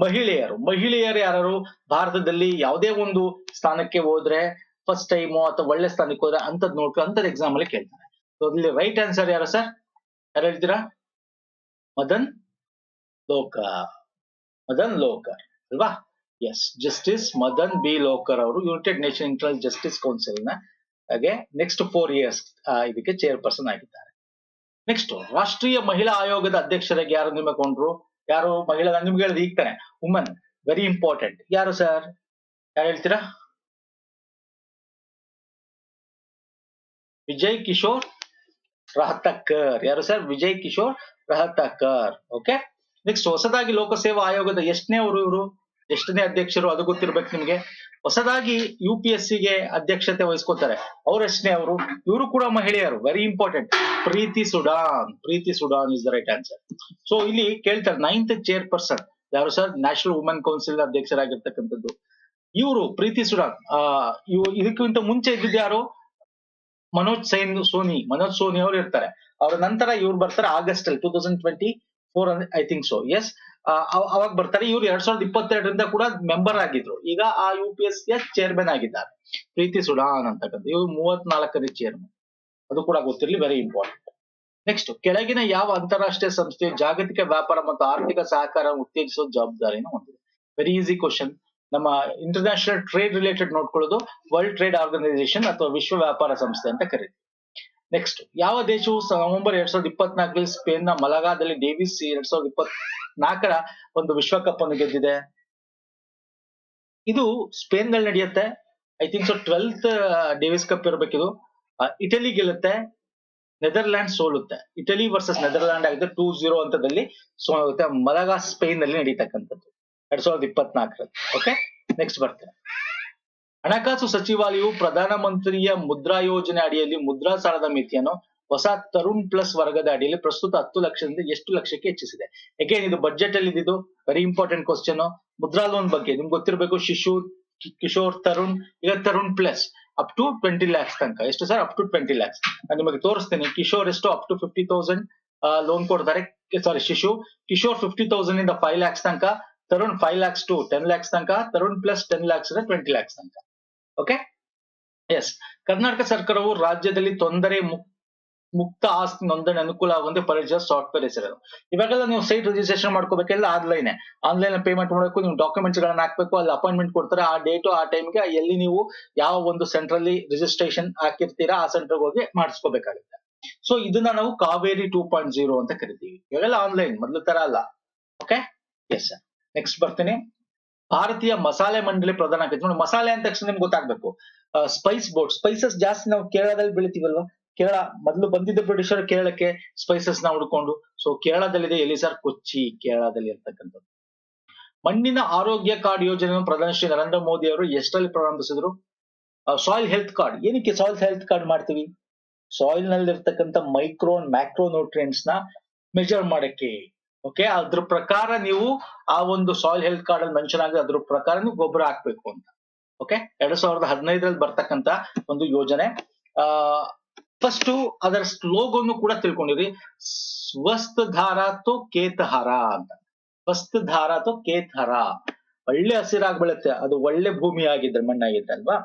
ಮಹಿಳೆಯರು ಯಾರು ಭಾರತದಲ್ಲಿ ಯಾವುದೇ ಒಂದು ಸ್ಥಾನಕ್ಕೆ ಹೋದ್ರೆ, ಫಸ್ಟ್ ಟೈಮು ಅಥವಾ ಒಳ್ಳೆ ಸ್ಥಾನಕ್ಕೆ ಹೋದ್ರೆ ಅಂತದ್ ನೋಡ್ಕೊಂಡು ಅಂತದ್ ಎಕ್ಸಾಮ್ ಅಲ್ಲಿ ಕೇಳ್ತಾರೆ. ಸೊ ಇಲ್ಲಿ ರೈಟ್ ಆನ್ಸರ್ ಯಾರು ಸರ್? ಯಾರು ಹೇಳ್ತೀರಾ? ಮದನ್ ಲೋಕರ್ ಅಲ್ವಾ? Yes, justice Madan B Lokur ಅವರು United Nation internal justice council ನ ಹಾಗೆ ನೆಕ್ಸ್ಟ್ 4 years ಇದಕ್ಕೆ ಚೇರ್ಪರ್ಸನ್ ಆಗಿದ್ದಾರೆ. ನೆಕ್ಸ್ಟ್, ರಾಷ್ಟ್ರೀಯ ಮಹಿಳಾ ಆಯೋಗದ ಅಧ್ಯಕ್ಷರಾಗಿ ಯಾರು ನೇಮಕೊಂಡ್ರು? ಯಾರು ಮಹಿಳಾ? ನಿಮ್ಗೆ ಹೇಳಿದ ಈಗ ತಾನೆ, ವುಮನ್, ವೆರಿ ಇಂಪಾರ್ಟೆಂಟ್. ಯಾರು ಸರ್? ಯಾರು ಹೇಳ್ತೀರಾ? ವಿಜಯ್ ಕಿಶೋರ್ ರಹತಕ್ಕರ್. ಯಾರು sir? Vijay Kishore Rahatkar. Okay. Next, ಹೊಸದಾಗಿ ಲೋಕಸೇವಾ ಆಯೋಗದ ಎಷ್ಟನೇ ಅಧ್ಯಕ್ಷರು? ಅದು ಗೊತ್ತಿರ್ಬೇಕು ನಿಮ್ಗೆ. ಹೊಸದಾಗಿ UPSC-ಗೆ ಅಧ್ಯಕ್ಷತೆ ವಹಿಸ್ಕೋತಾರೆ, ಅವ್ರು ಎಷ್ಟನೇ ಅವರು? ಇವರು ಕೂಡ ಮಹಿಳೆಯರು, very important. Preeti Sudan is the right answer. So ಇಲ್ಲಿ ಕೇಳ್ತಾರೆ 9th ಚೇರ್ಪರ್ಸನ್ ಯಾರು ಸರ್? ನ್ಯಾಷನಲ್ ವುಮೆನ್ ಕೌನ್ಸಿಲ್ ಅಧ್ಯಕ್ಷರಾಗಿರ್ತಕ್ಕಂಥದ್ದು ಇವರು ಪ್ರೀತಿ ಸುಡಾನ್. ಇದಕ್ಕಿಂತ ಮುಂಚೆ ಇದ್ದಿದ್ದು ಯಾರು? ಮನೋಜ್ ಸೋನಿ ಅವರು ಇರ್ತಾರೆ. ಅವರ ನಂತರ ಇವ್ರು ಬರ್ತಾರೆ ಆಗಸ್ಟ್ ಅಲ್ಲಿ 2024 ಐ ಥಿಂಕ್ ಸೊ. ಎಸ್, ಅವಾಗ ಬರ್ತಾರೆ. ಇವ್ರು 2022ರಿಂದ ಕೂಡ ಮೆಂಬರ್ ಆಗಿದ್ರು. ಈಗ ಆ UPSC ಚೇರ್ಮನ್ ಆಗಿದ್ದಾರೆ, ಪ್ರೀತಿ ಸುಡಾನ್ ಅಂತಕ್ಕಂಥ. ಇವ್ರು 34ನೇ ಚೇರ್ಮನ್, ಅದು ಕೂಡ ಗೊತ್ತಿರಲಿ, ವೆರಿ ಇಂಪಾರ್ಟೆಂಟ್. ನೆಕ್ಸ್ಟ್, ಕೆಳಗಿನ ಯಾವ ಅಂತಾರಾಷ್ಟ್ರೀಯ ಸಂಸ್ಥೆ ಜಾಗತಿಕ ವ್ಯಾಪಾರ ಮತ್ತು ಆರ್ಥಿಕ ಸಹಕಾರ ಉತ್ತೇಜಿಸುವ ಜವಾಬ್ದಾರಿಯನ್ನು ಹೊಂದಿದೆ? Very easy question. ನಮ್ಮ ಇಂಟರ್ನ್ಯಾಷನಲ್ ಟ್ರೇಡ್ ರಿಲೇಟೆಡ್ ನೋಡ್ಕೊಳ್ಳೋದು ವರ್ಲ್ಡ್ ಟ್ರೇಡ್ ಆರ್ಗನೈಸೇಷನ್ ಅಥವಾ ವಿಶ್ವ ವ್ಯಾಪಾರ ಸಂಸ್ಥೆ ಅಂತ ಕರೀತೀವಿ. ನೆಕ್ಸ್ಟ್, ಯಾವ ದೇಶವು ನವೆಂಬರ್ 2024 ಸ್ಪೇನ್ ನ ಮಲಗಾದಲ್ಲಿ ಡೇವಿಸ್ 2024 ಒಂದು ವಿಶ್ವಕಪ್ ಅನ್ನು ಗೆದ್ದಿದೆ? ಇದು ಸ್ಪೇನ್ ನಲ್ಲಿ ನಡೆಯುತ್ತೆ, I think so. 12th Davis Cup ಇರಬೇಕಿದು. ಇಟಲಿ ಗೆಲ್ಲುತ್ತೆ, ನೆದರ್ಲ್ಯಾಂಡ್ ಸೋಲುತ್ತೆ. ಇಟಲಿ ವರ್ಸಸ್ ನೆದರ್ಲ್ಯಾಂಡ್ ಆಗಿದೆ 2-0 ಅಂತದಲ್ಲಿ ಸೋಲುತ್ತೆ. ಮಲಗಾ ಸ್ಪೇನ್ ನಲ್ಲಿ ನಡೀತಕ್ಕಂಥದ್ದು 2024. ಓಕೆ. ನೆಕ್ಸ್ಟ್ ಬರ್ತೇನೆ. ಹಣಕಾಸು ಸಚಿವಾಲಯವು ಪ್ರಧಾನಮಂತ್ರಿಯ ಮುದ್ರಾ ಯೋಜನೆ ಅಡಿಯಲ್ಲಿ ಮುದ್ರಾ ಸಾಲದ ಮಿತಿಯನ್ನು ಹೊಸ ತರುಣ್ ಪ್ಲಸ್ ವರ್ಗದ ಅಡಿಯಲ್ಲಿ ಪ್ರಸ್ತುತ 10 ಲಕ್ಷದಿಂದ ಎಷ್ಟು ಲಕ್ಷಕ್ಕೆ ಹೆಚ್ಚಿಸಿದೆ? ಅಗೇನ್ ಇದು ಬಜೆಟ್ ಅಲ್ಲಿ ಇದ್ದು very important question. Mudra loan ಬಗ್ಗೆ ನಿಮ್ಗೆ ಗೊತ್ತಿರಬೇಕು. ಶಿಶು, ಕಿಶೋರ್, ತರುಣ್, ಈಗ Tarun plus up to 20 lakhs ತನಕ. ಎಷ್ಟು ಸರ್? Up to 20 lakhs. ನಾನು ನಿಮಗೆ ತೋರಿಸ್ತೀನಿ. ಕಿಶೋರ್ ಎಷ್ಟು? ಅಪ್ ಟು 50,000 ಲೋನ್ ಕೊಡ್ತಾರೆ. ಸಾರಿ, ಕಿಶೋರ್ 50,000 ಇಂದ 5 lakhs ತನಕ, ತರುಣ್ 5 lakhs to 10 lakhs ತನಕ, ತರುಣ್ ಪ್ಲಸ್ 10 lakhs 20 lakhs ತನಕ. ಓಕೆ. ಎಸ್, ಕರ್ನಾಟಕ ಸರ್ಕಾರವು ರಾಜ್ಯದಲ್ಲಿ ತೊಂದರೆ ಮುಕ್ತ ಆಸ್ತಿ ನೋಂದಣಿ ಅನುಕೂಲ ಆಗುವಂತೆ ಪರಿಚಯ ಸಾಫ್ಟ್ವೇರ್ ಹೆಸರು. ಇವಾಗೆಲ್ಲ ನೀವು ಸೈಟ್ ರಿಜಿಸ್ಟ್ರೇಷನ್ ಮಾಡ್ಕೋಬೇಕೆಲ್ಲ ಆನ್ಲೈನ್ ಪೇಮೆಂಟ್ ಮಾಡಬೇಕು. ನೀವು ಡಾಕ್ಯುಮೆಂಟ್ಸ್ ಗಳನ್ನ ಹಾಕ್ಬೇಕು, ಅಲ್ಲಿ ಅಪಾಯಿಂಟ್ಮೆಂಟ್ ಕೊಡ್ತಾರೆ. ಆ ಡೇಟು ಆ ಟೈಮ್ಗೆ ಎಲ್ಲಿ ನೀವು ಯಾವ ಒಂದು ಸೆಂಟ್ರಲ್ಲಿ ರಿಜಿಸ್ಟ್ರೇಷನ್ ಹಾಕಿರ್ತೀರಾ ಆ ಸೆಂಟರ್ ಹೋಗಿ ಮಾಡಿಸ್ಕೋಬೇಕಾಗುತ್ತೆ. ಸೊ ಇದನ್ನ ನಾವು ಕಾವೇರಿ 2.0 ಅಂತ ಕರಿತೀವಿ. ಇವಾಗೆಲ್ಲ ಆನ್ಲೈನ್, ಮೊದಲು ತರ ಅಲ್ಲ. ಓಕೆ. Yes sir. ನೆಕ್ಸ್ಟ್ ಬರ್ತೀನಿ. ಭಾರತೀಯ ಮಸಾಲೆ ಮಂಡಳಿ ಪ್ರಧಾನ ಆಗೈತೆ ನೋಡಿ. ಮಸಾಲೆ ಅಂದ ತಕ್ಷಣ ನಿಮ್ಗೆ ಗೊತ್ತಾಗ್ಬೇಕು. ಸ್ಪೈಸ್ ಬೋರ್ಡ್, ಸ್ಪೈಸಸ್ ಜಾಸ್ತಿ ನಾವು ಕೇರಳದಲ್ಲಿ ಬೆಳಿತೀವಲ್ವಾ. ಕೇರಳ ಮೊದಲು ಬಂದಿದ್ದ ಬ್ರಿಟಿಷರು ಕೇರಳಕ್ಕೆ ಸ್ಪೈಸಸ್ ನ ಹುಡ್ಕೊಂಡು. ಸೊ ಕೇರಳದಲ್ಲಿದೆ. ಎಲ್ಲಿ ಸರ್? ಕೊಚ್ಚಿ, ಕೇರಳದಲ್ಲಿ ಇರ್ತಕ್ಕಂಥದ್ದು. ಮಣ್ಣಿನ ಆರೋಗ್ಯ ಕಾರ್ಡ್ ಯೋಜನೆಯನ್ನು ಪ್ರಧಾನಿ ಶ್ರೀ ನರೇಂದ್ರ ಮೋದಿ ಅವರು ಎಷ್ಟರಲ್ಲಿ ಪ್ರಾರಂಭಿಸಿದ್ರು? Soil health card. ಏನಕ್ಕೆ ಸಾಯಿಲ್ ಹೆಲ್ತ್ ಕಾರ್ಡ್ ಮಾಡ್ತೀವಿ? ಸಾಯಿಲ್ ನಲ್ಲಿ ಇರ್ತಕ್ಕಂಥ ಮೈಕ್ರೋ ಮ್ಯಾಕ್ರೋ ನ್ಯೂಟ್ರಿಯೆಂಟ್ಸ್ ನ ಮೆಜರ್ ಮಾಡಕ್ಕೆ. ಓಕೆ, ಅದ್ರ ಪ್ರಕಾರ ನೀವು ಆ ಒಂದು ಸಾಯಿಲ್ ಹೆಲ್ತ್ ಕಾರ್ಡ್ ಅಲ್ಲಿ ಮೆನ್ಷನ್ ಆಗಿದೆ, ಅದ್ರ ಪ್ರಕಾರ ನೀವು ಗೊಬ್ಬರ ಹಾಕ್ಬೇಕು ಅಂತ. ಓಕೆ, 2015ರಲ್ಲಿ ಬರ್ತಕ್ಕಂತ ಒಂದು ಯೋಜನೆ. ಫಸ್ಟ್ ಅದರ ಸ್ಲೋಗನ್ನು ಕೂಡ ತಿಳ್ಕೊಂಡಿರಿ, ಸ್ವಸ್ಥ ಧಾರ ತೋ ಕೇತ್ ಹರ ಅಂತ. ಸ್ವಸ್ಥ ಧಾರ ತೋ ಕೇತ್ ಹರ, ಒಳ್ಳೆ ಹಸಿರಾಗಿ ಬೆಳುತ್ತೆ, ಅದು ಒಳ್ಳೆ ಭೂಮಿ ಆಗಿದ್ರೆ, ಮಣ್ಣಾಗಿದ್ರೆ ಅಲ್ವಾ.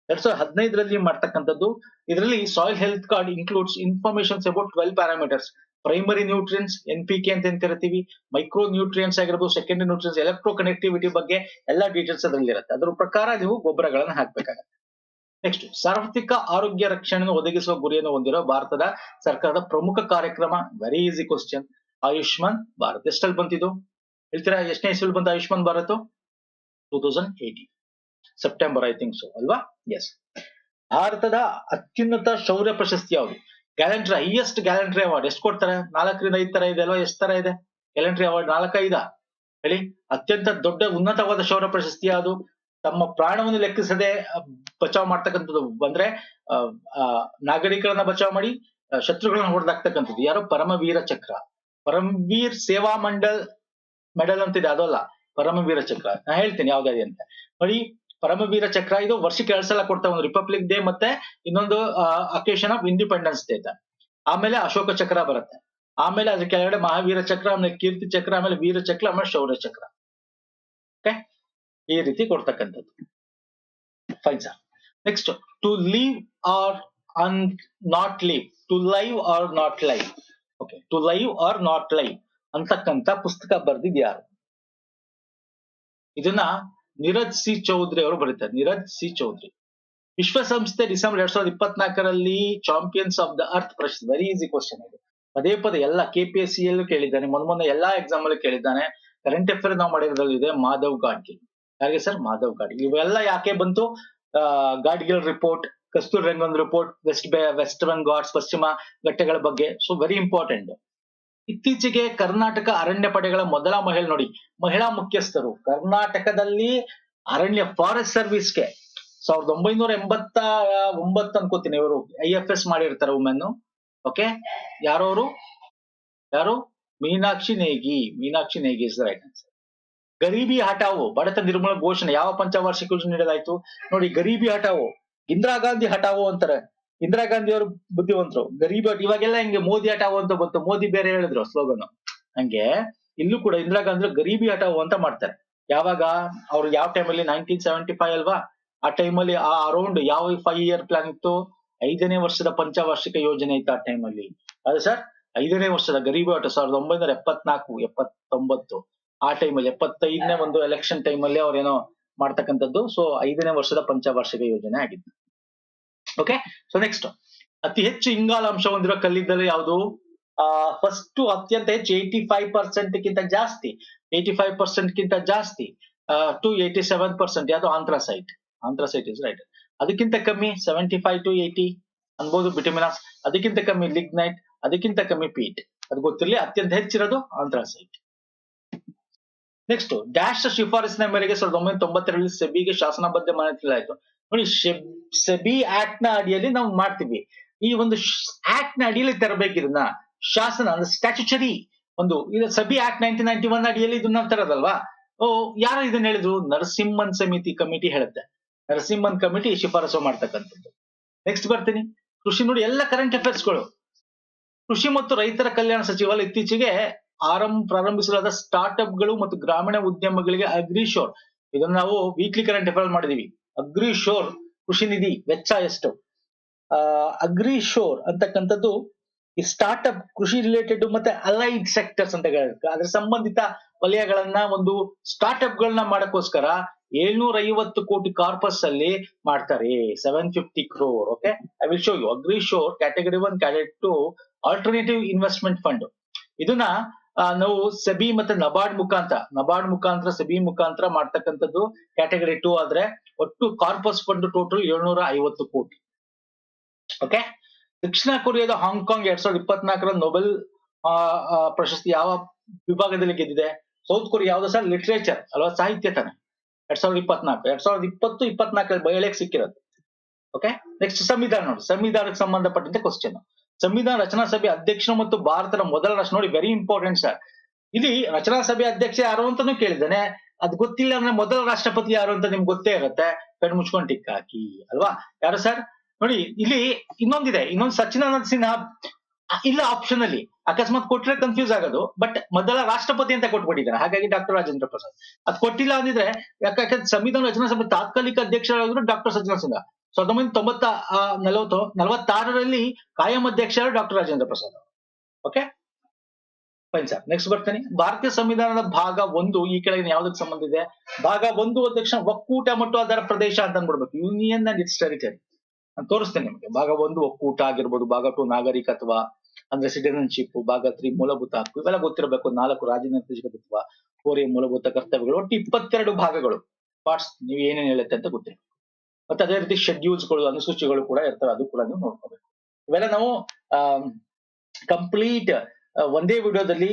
2015ರಲ್ಲಿ ಮಾಡ್ತಕ್ಕಂಥದ್ದು. ಇದರಲ್ಲಿ soil health card includes informations about 12 parameters. Primary nutrients NPK ಅಂತ ಕರಿತೀವಿ, ಮೈಕ್ರೋ ನ್ಯೂಟ್ರಿಯೆಂಟ್ಸ್ ಆಗಿರ್ಬೋದು, ಸೆಕೆಂಡರಿ ನ್ಯೂಟ್ರಿಯೆಂಟ್ಸ್, ಎಲೆಕ್ಟ್ರೋ ಕನೆಕ್ಟಿವಿಟಿ ಬಗ್ಗೆ ಎಲ್ಲಾ ಡೀಟೇಲ್ಸ್ ಅದರಲ್ಲಿ ಇರುತ್ತೆ. ಅದ್ರ ಪ್ರಕಾರ ನೀವು ಗೊಬ್ಬರಗಳನ್ನ ಹಾಕ್ಬೇಕಾಗತ್ತೆ. ನೆಕ್ಸ್ಟ್, ಸಾರ್ವತ್ರಿಕ ಆರೋಗ್ಯ ರಕ್ಷಣೆಯನ್ನು ಒದಗಿಸುವ ಗುರಿಯನ್ನು ಹೊಂದಿರೋ ಭಾರತದ ಸರ್ಕಾರದ ಪ್ರಮುಖ ಕಾರ್ಯಕ್ರಮ. Very easy question. Ayushman Bharat ಎಷ್ಟಲ್ಲಿ ಬಂತಿದ್ದು ಹೇಳ್ತೀರಾ? ಎಷ್ಟನೇ ಇಸ್ವಿಲ್ ಬಂತು Ayushman Bharat? 2018 September, I think so ಅಲ್ವಾ? ಎಸ್. ಭಾರತದ ಅತ್ಯುನ್ನತ ಶೌರ್ಯ ಪ್ರಶಸ್ತಿ ಯಾವುದು? ಗ್ಯಾಲಂಟ್ರಿ, ಹೈಯೆಸ್ಟ್ ಗ್ಯಾಲಂಟ್ರಿ ಅವಾರ್ಡ್ ಎಷ್ಟು ಕೊಡ್ತಾರೆ? 4ರಿಂದ 5 ತರ ಇದೆ ಅಲ್ವಾ? ಎಷ್ಟು ತರ ಇದೆ ಗ್ಯಾಲಂಟ್ರಿ ಅವಾರ್ಡ್? 4-5 ಹೇಳಿ. ಅತ್ಯಂತ ದೊಡ್ಡ ಉನ್ನತವಾದ ಶೌರ್ಯ ಪ್ರಶಸ್ತಿ ಯಾವುದು? ತಮ್ಮ ಪ್ರಾಣವನ್ನು ಲೆಕ್ಕಿಸದೆ ಬಚಾವ್ ಮಾಡ್ತಕ್ಕಂಥದ್ದು ಬಂದ್ರೆ ನಾಗರಿಕರನ್ನ ಬಚಾವ್ ಮಾಡಿ ಶತ್ರುಗಳನ್ನ ಹೊಡೆದಾಕ್ತಕ್ಕಂಥದ್ದು ಯಾರು? ಪರಮವೀರ ಚಕ್ರ, ಪರಮವೀರ್ ಸೇವಾ ಮಂಡಲ್ ಮೆಡಲ್ ಅಂತಿದೆ, ಅದಲ್ಲ ಪರಮವೀರ ಚಕ್ರ. ನಾ ಹೇಳ್ತೀನಿ ಯಾವ್ದಾದೆ ಅಂತ ನೋಡಿ. ಪರಮವೀರ ಚಕ್ರ ಇದು ವರ್ಷಕ್ಕೆ 2 ಸಲ ಕೊಡ್ತಾ, ಒಂದು ರಿಪಬ್ಲಿಕ್ ಡೇ ಮತ್ತೆ ಇನ್ನೊಂದು ಅಕೇಶನ್ ಆಫ್ ಇಂಡಿಪೆಂಡೆನ್ಸ್ ಡೇ. ಆಮೇಲೆ ಅಶೋಕ ಚಕ್ರ ಬರುತ್ತೆ, ಆಮೇಲೆ ಅದ್ರ ಕೆಳಗಡೆ ಮಹಾವೀರ ಚಕ್ರ, ಆಮೇಲೆ ಕೀರ್ತಿ ಚಕ್ರ, ಆಮೇಲೆ ವೀರ ಚಕ್ರ, ಆಮೇಲೆ ಶೌರ್ಯ ಚಕ್ರ. ಓಕೆ, ಈ ರೀತಿ ಕೊಡ್ತಕ್ಕಂಥದ್ದು. Fine sir. Next, to leave or not leave, to live or not live. Okay, to live or not live ಅಂತಕ್ಕಂಥ ಪುಸ್ತಕ ಬರ್ದಿದ್ ಯಾರು? ಇದನ್ನ ನೀರಜ್ ಸಿ ಚೌಧರಿ ಅವರು ಬರೀತಾರೆ. ನೀರಜ್ ಸಿ ಚೌಧರಿ. ವಿಶ್ವಸಂಸ್ಥೆ ಡಿಸೆಂಬರ್ 2024ರಲ್ಲಿ ಚಾಂಪಿಯನ್ಸ್ ಆಫ್ ದ ಅರ್ತ್ ಪ್ರಶಸ್ತಿ. ವೆರಿ ಈಸಿ ಕ್ವಶನ್ ಇದು. ಪದೇ ಪದೇ ಎಲ್ಲ KPSC ಯಲ್ಲೂ ಕೇಳಿದ್ದಾನೆ, ಮೊನ್ನೆ ಎಲ್ಲಾ ಎಕ್ಸಾಮ್ ಅಲ್ಲೂ ಕೇಳಿದ್ದಾನೆ. ಕರೆಂಟ್ ಅಫೇರ್ ನಾವು ಮಾಡಿರೋದ್ರಲ್ಲಿ ಇದೆ. ಮಾಧವ್ ಗಾಡ್ಗಿಲ್. ಯಾರಿಗೆ ಸರ್? ಮಾಧವ್ ಗಾಡ್ಗಿಲ್. ಇವೆಲ್ಲ ಯಾಕೆ ಬಂತು? Gadgil report, Kasturi Rangan report, western Ghats, ಪಶ್ಚಿಮ ಘಟ್ಟಗಳ ಬಗ್ಗೆ. So very important. ಇತ್ತೀಚೆಗೆ ಕರ್ನಾಟಕ ಅರಣ್ಯ ಪಡೆಗಳ ಮೊದಲ ಮಹಿಳಾ ಮುಖ್ಯಸ್ಥರು. ಕರ್ನಾಟಕದಲ್ಲಿ ಅರಣ್ಯ ಫಾರೆಸ್ಟ್ ಸರ್ವಿಸ್ಗೆ 1989 ಅನ್ಕೋತೀನಿ ಇವರು IFS ಮಾಡಿರ್ತಾರೆ ವುಮೆನ್. ಓಕೆ, ಯಾರು? Meenakshi Negi. Meenakshi Negi is right answer. Garibi Hatao, ಬಡತನ ನಿರ್ಮೂಲ ಘೋಷಣೆ ಯಾವ ಪಂಚವಾರ್ಷಿಕ ಯೋಜನೆ ನೀಡಲಾಯಿತು? ನೋಡಿ, ಗರೀಬಿ ಹಟಾವೋ, ಇಂದಿರಾ ಗಾಂಧಿ ಹಟಾವೋ ಅಂತಾರೆ. ಇಂದಿರಾ ಗಾಂಧಿ ಅವರು ಬುದ್ಧಿವಂತರು. ಗರೀಬಿ ಇವಾಗೆಲ್ಲ ಹಿಂಗೆ ಮೋದಿ ಹಟಾವೋ ಅಂತ ಬಂತು, ಮೋದಿ ಬೇರೆ ಹೇಳಿದ್ರು ಸ್ಲೋಗನ್. ಹಂಗೆ ಇಲ್ಲೂ ಕೂಡ ಇಂದಿರಾ ಗಾಂಧಿ ಗರೀಬಿ ಹಟಾವೋ ಅಂತ ಮಾಡ್ತಾರೆ. ಯಾವಾಗ? ಅವ್ರು ಯಾವ ಟೈಮಲ್ಲಿ? 1975 ಅಲ್ವಾ? ಆ ಟೈಮಲ್ಲಿ ಅರೌಂಡ್ ಯಾವ 5 year ಪ್ಲಾನ್ ಇತ್ತು? 5ನೇ ವರ್ಷದ ಪಂಚವಾರ್ಷಿಕ ಯೋಜನೆ ಇತ್ತು ಆ ಟೈಮಲ್ಲಿ. ಅದು ಸರ್ 5ನೇ ವರ್ಷದ ಗರೀಬಿ ಹಟಾವೋ 1974-79 ಆ ಟೈಮಲ್ಲಿ, 75ನೇ ಒಂದು ಎಲೆಕ್ಷನ್ ಟೈಮಲ್ಲಿ ಅವ್ರೇನೋ ಮಾಡ್ತಕ್ಕಂಥದ್ದು. ಸೊ 5ನೇ ವರ್ಷದ ಪಂಚವಾರ್ಷಿಕ ಯೋಜನೆ ಆಗಿತ್ತು. ಓಕೆ, ಸೊ ನೆಕ್ಸ್ಟ್, ಅತಿ ಹೆಚ್ಚು ಇಂಗಾಲಾಂಶ ಹೊಂದಿರೋ ಕಲ್ಲಿದ್ದಲು ಯಾವುದು? ಫಸ್ಟ್ ಅತ್ಯಂತ ಹೆಚ್ಚು 85% ಗಿಂತ ಜಾಸ್ತಿ, 85% ಗಿಂತ ಜಾಸ್ತಿ ಟು 87% ಯಾವುದು? ಆಂಥ್ರಾಸೈಟ್. ಆಂಥ್ರಾಸೈಟ್ ಇಸ್ ರೈಟ್. ಅದಕ್ಕಿಂತ ಕಮ್ಮಿ 75 to 80 ಅನ್ಬೋದು ಬಿಟುಮಿನಸ್. ಅದಕ್ಕಿಂತ ಕಮ್ಮಿ ಲಿಗ್ನೈಟ್, ಅದಕ್ಕಿಂತ ಕಮ್ಮಿ ಪೀಟ್. ಅದು ಗೊತ್ತಿರಲಿ. ಅತ್ಯಂತ ಹೆಚ್ಚಿರೋದು ಆಂಥ್ರಾಸೈಟ್. ನೆಕ್ಸ್ಟ್, ಡ್ಯಾಶ್ ಶಿಫಾರಸಿನ ಮೇರೆಗೆ 1992ರಲ್ಲಿ ಸೆಬಿಗೆ ಶಾಸನಬದ್ಧ ಮಾನ್ಯತೆ ಆಯ್ತು. ನೋಡಿ, ಸೆಬಿ ಆಕ್ಟ್ ನ ಅಡಿಯಲ್ಲಿ ನಾವು ಮಾಡ್ತೀವಿ. ಈ ಒಂದು ಆಕ್ಟ್ ನ ಅಡಿಯಲ್ಲಿ ತರಬೇಕಿದನ್ನ ಶಾಸನ ಅಂದ್ರೆ ಸ್ಟ್ಯಾಚ್ಯುಟರಿ ಒಂದು. ಇದು ಸೆಬಿ ಆಕ್ಟ್ 1991 ಅಡಿಯಲ್ಲಿ ಇದನ್ನ ತರೋದಲ್ವಾ? ಯಾರು ಇದನ್ನ ಹೇಳಿದ್ರು? ನರಸಿಂಹನ್ ಸಮಿತಿ ಕಮಿಟಿ ಹೇಳುತ್ತೆ. ನರಸಿಂಹನ್ ಕಮಿಟಿ ಶಿಫಾರಸು ಮಾಡ್ತಕ್ಕಂಥದ್ದು. ನೆಕ್ಸ್ಟ್ ಬರ್ತೀನಿ. ಕೃಷಿ. ನೋಡಿ, ಎಲ್ಲ ಕರೆಂಟ್ ಅಫೇರ್ಸ್ಗಳು. ಕೃಷಿ ಮತ್ತು ರೈತರ ಕಲ್ಯಾಣ ಸಚಿವಾಲಯ ಇತ್ತೀಚೆಗೆ ಪ್ರಾರಂಭಿಸಲಾದ ಸ್ಟಾರ್ಟ್ಅಪ್ ಗಳು ಮತ್ತು ಗ್ರಾಮೀಣ ಉದ್ಯಮಗಳಿಗೆ ಅಗ್ರಿಶೋರ್, ಇದನ್ನ ನಾವು ವೀಕ್ಲಿ ಕರೆಂಟ್ ಅಫೇರ್ ಮಾಡಿದೀವಿ. ಅಗ್ರಿಶೋರ್ ಕೃಷಿ ನಿಧಿ ವೆಚ್ಚ ಎಷ್ಟು? ಅಗ್ರಿಶೋರ್ ಅಂತಕ್ಕಂಥದ್ದು ಈ ಸ್ಟಾರ್ಟ್ಅಪ್, ಕೃಷಿ ರಿಲೇಟೆಡ್ ಮತ್ತೆ ಅಲೈಡ್ ಸೆಕ್ಟರ್ಸ್ ಅಂತ ಹೇಳುತ್ತೆ, ಅದ್ರ ಸಂಬಂಧಿತ ವಲಯಗಳನ್ನ ಒಂದು ಸ್ಟಾರ್ಟ್ಅಪ್ ಗಳನ್ನ ಮಾಡಕ್ಕೋಸ್ಕರ 750 ಕೋಟಿ ಕಾರ್ಪಸ್ ಅಲ್ಲಿ ಮಾಡ್ತಾರೆ. 750 crore. Okay, I will show you. AgriSure category 1, category 2 alternative investment fund. ಇದನ್ನ ನಾವು ಸೆಬಿ ಮತ್ತೆ ನಬಾರ್ಡ್ ಮುಖಾಂತರ ಸೆಬಿ ಮುಖಾಂತರ ಮಾಡ್ತಕ್ಕಂಥದ್ದು. ಕ್ಯಾಟಗರಿ 2 ಆದ್ರೆ ಒಟ್ಟು ಕಾರ್ಪಸ್ ಫಂಡ್ ಟೋಟಲ್ 750 ಕೋಟಿ. ಓಕೆ. ದಕ್ಷಿಣ ಕೊರಿಯಾದ ಹಾಂಗ್ಕಾಂಗ್ 2024ರ ನೊಬೆಲ್ ಪ್ರಶಸ್ತಿ ಯಾವ ವಿಭಾಗದಲ್ಲಿ ಗೆದ್ದಿದೆ? ಸೌತ್ ಕೊರಿಯಾ ಯಾವ್ದು ಸರ್? ಲಿಟ್ರೇಚರ್ ಅಲ್ವಾ, ಸಾಹಿತ್ಯ ತಾನೆ. 2024, 2020-24 ಬಯಲೆಗೆ ಸಿಕ್ಕಿರೋದು. ಓಕೆ. ನೆಕ್ಸ್ಟ್ ಸಂವಿಧಾನ ನೋಡಿ, ಸಂವಿಧಾನಕ್ಕೆ ಸಂಬಂಧಪಟ್ಟಂತೆ ಕ್ವಶನ್. ಸಂವಿಧಾನ ರಚನಾ ಸಭೆ ಅಧ್ಯಕ್ಷರು ಮತ್ತು ಭಾರತದ ಮೊದಲ ರಾಷ್ಟ್ರ, ನೋಡಿ ವೆರಿ ಇಂಪಾರ್ಟೆಂಟ್ ಸರ್. ಇಲ್ಲಿ ರಚನಾ ಸಭೆ ಅಧ್ಯಕ್ಷ ಯಾರು ಅಂತಾನು ಕೇಳಿದ್ದಾನೆ, ಅದ್ ಗೊತ್ತಿಲ್ಲ ಅಂದ್ರೆ ಮೊದಲ ರಾಷ್ಟ್ರಪತಿ ಯಾರು ಅಂತ ನಿಮ್ಗೆ ಗೊತ್ತೇ ಇರುತ್ತೆ, ಕಣ್ಣು ಮುಚ್ಕೊಂಡು ಟಿಕ್ ಹಾಕಿ ಅಲ್ವಾ. ಯಾರು ಸರ್? ನೋಡಿ ಇಲ್ಲಿ ಇನ್ನೊಂದಿದೆ, ಇನ್ನೊಂದು ಸಚ್ಚಿದಾನಂದ ಸಿನ್ಹಾ ಇಲ್ಲ ಆಪ್ಷನ್ ಅಲ್ಲಿ, ಅಕಸ್ಮಾತ್ ಕೊಟ್ರೆ ಕನ್ಫ್ಯೂಸ್ ಆಗೋದು, ಬಟ್ ಮೊದಲ ರಾಷ್ಟ್ರಪತಿ ಅಂತ ಕೊಟ್ಬಿಟ್ಟಿದ್ದಾರೆ, ಹಾಗಾಗಿ ಡಾಕ್ಟರ್ ರಾಜೇಂದ್ರ ಪ್ರಸಾದ್. ಅದ್ ಕೊಟ್ಟಿಲ್ಲ ಅಂದಿದ್ರೆ, ಯಾಕಂದ್ರೆ ಸಂವಿಧಾನ ರಚನಾ ಸಭೆ ತಾತ್ಕಾಲಿಕ ಅಧ್ಯಕ್ಷರಾಗಿದ್ರು ಡಾಕ್ಟರ್ ಸಚ್ಚಿದಾನಂದ ಸಿನ್ಹಾ. 1946ರಲ್ಲಿ ಕಾಯಂ ಅಧ್ಯಕ್ಷರು doctor Rajendra Prasad. Okay fine sir. Next ಬರ್ತೀನಿ. ಭಾರತೀಯ ಸಂವಿಧಾನದ ಭಾಗ 1 ಈ ಕೆಳಗಿನ ಯಾವ್ದಕ್ಕೆ ಸಂಬಂಧ ಇದೆ? ಭಾಗ 1 ಅಂದ ತಕ್ಷಣ ಒಕ್ಕೂಟ ಮತ್ತು ಅದರ ಪ್ರದೇಶ ಅಂತ ಅಂದ್ಬಿಡ್ಬೇಕು, ಯೂನಿಯನ್ ಅಂಡ್ ಇಟ್ಸ್ ಟೆರಿಟರಿ. ನಾನು ತೋರಿಸ್ತೇನೆ ನಿಮಗೆ. ಭಾಗ 1 ಒಕ್ಕೂಟ ಆಗಿರ್ಬೋದು, ಭಾಗ 2 ನಾಗರಿಕತ್ವ ಅಂದ್ರೆ ಸಿಟಿಜನ್ಶಿಪ್, ಭಾಗ 3 ಮೂಲಭೂತ ಹಕ್ಕು, ಇವೆಲ್ಲ ಗೊತ್ತಿರಬೇಕು. 4 ರಾಜನೈತಿಕ ತತ್ವ, 4 ಮೂಲಭೂತ ಕರ್ತವ್ಯಗಳು, ಒಟ್ಟು 22 ಭಾಗಗಳು, ಪಾರ್ಟ್ಸ್ ನೀವು ಏನೇನು ಹೇಳುತ್ತೆ ಅಂತ ಗೊತ್ತಿರಬೇಕು. ಮತ್ತೆ ಅದೇ ರೀತಿ ಶೆಡ್ಯೂಲ್ಸ್ಗಳು, ಅನುಸೂಚಿಗಳು ಕೂಡ ಇರ್ತವೆ, ಅದು ಕೂಡ ನೀವು ನೋಡ್ಕೋಬೇಕು. ಇವೆಲ್ಲ ನಾವು ಕಂಪ್ಲೀಟ್ ಒಂದೇ ವಿಡಿಯೋದಲ್ಲಿ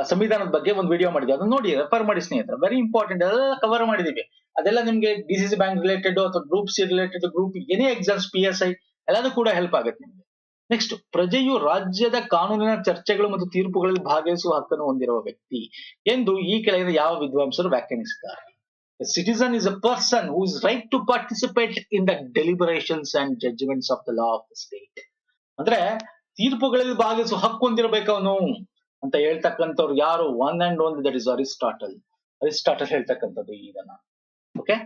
ಸಂವಿಧಾನದ ಬಗ್ಗೆ ಒಂದು ವಿಡಿಯೋ ಮಾಡಿದ್ವಿ, ಅದನ್ನ ನೋಡಿ ರೆಫರ್ ಮಾಡಿ ಸ್ನೇಹಿತರೆ. ವೆರಿ ಇಂಪಾರ್ಟೆಂಟ್, ಎಲ್ಲ ಕವರ್ ಮಾಡಿದೀವಿ. ಅದೆಲ್ಲ ನಿಮ್ಗೆ ಡಿಸಿಸಿ ಬ್ಯಾಂಕ್ ರಿಲೇಟೆಡ್ ಅಥವಾ ಗ್ರೂಪ್ ಸಿ ರಿಲೇಟೆಡ್, ಗ್ರೂಪ್ ಏನೇ ಎಕ್ಸಾಮ್ಸ್, PSI ಎಲ್ಲದೂ ಕೂಡ ಹೆಲ್ಪ್ ಆಗುತ್ತೆ ನಿಮ್ಗೆ. ನೆಕ್ಸ್ಟ್, ಪ್ರಜೆಯು ರಾಜ್ಯದ ಕಾನೂನಿನ ಚರ್ಚೆಗಳು ಮತ್ತು ತೀರ್ಪುಗಳಲ್ಲಿ ಭಾಗವಹಿಸುವ ಹಕ್ಕನ್ನು ಹೊಂದಿರುವ ವ್ಯಕ್ತಿ ಎಂದು ಈ ಕೆಳಗಿನ ಯಾವ ವಿದ್ವಾಂಸರು ವ್ಯಾಖ್ಯಾನಿಸುತ್ತಾರೆ? A citizen is a person who is right to participate in the deliberations and judgments of the law of the state. ಅಂದ್ರೆ ತೀರ್ಪುಗಳಲ್ಲಿ ಭಾಗವಹಿಸುವ ಹಕ್ಕು ಹೊಂದಿರಬೇಕು ಅವನು ಅಂತ ಹೇಳ್ತಕ್ಕಂಥವ್ರು ಯಾರು? One and only that is Aristotle. Aristotle ಹೇಳ್ತಕ್ಕಂಥದ್ದು ಇದನ್ನ. ಓಕೆ.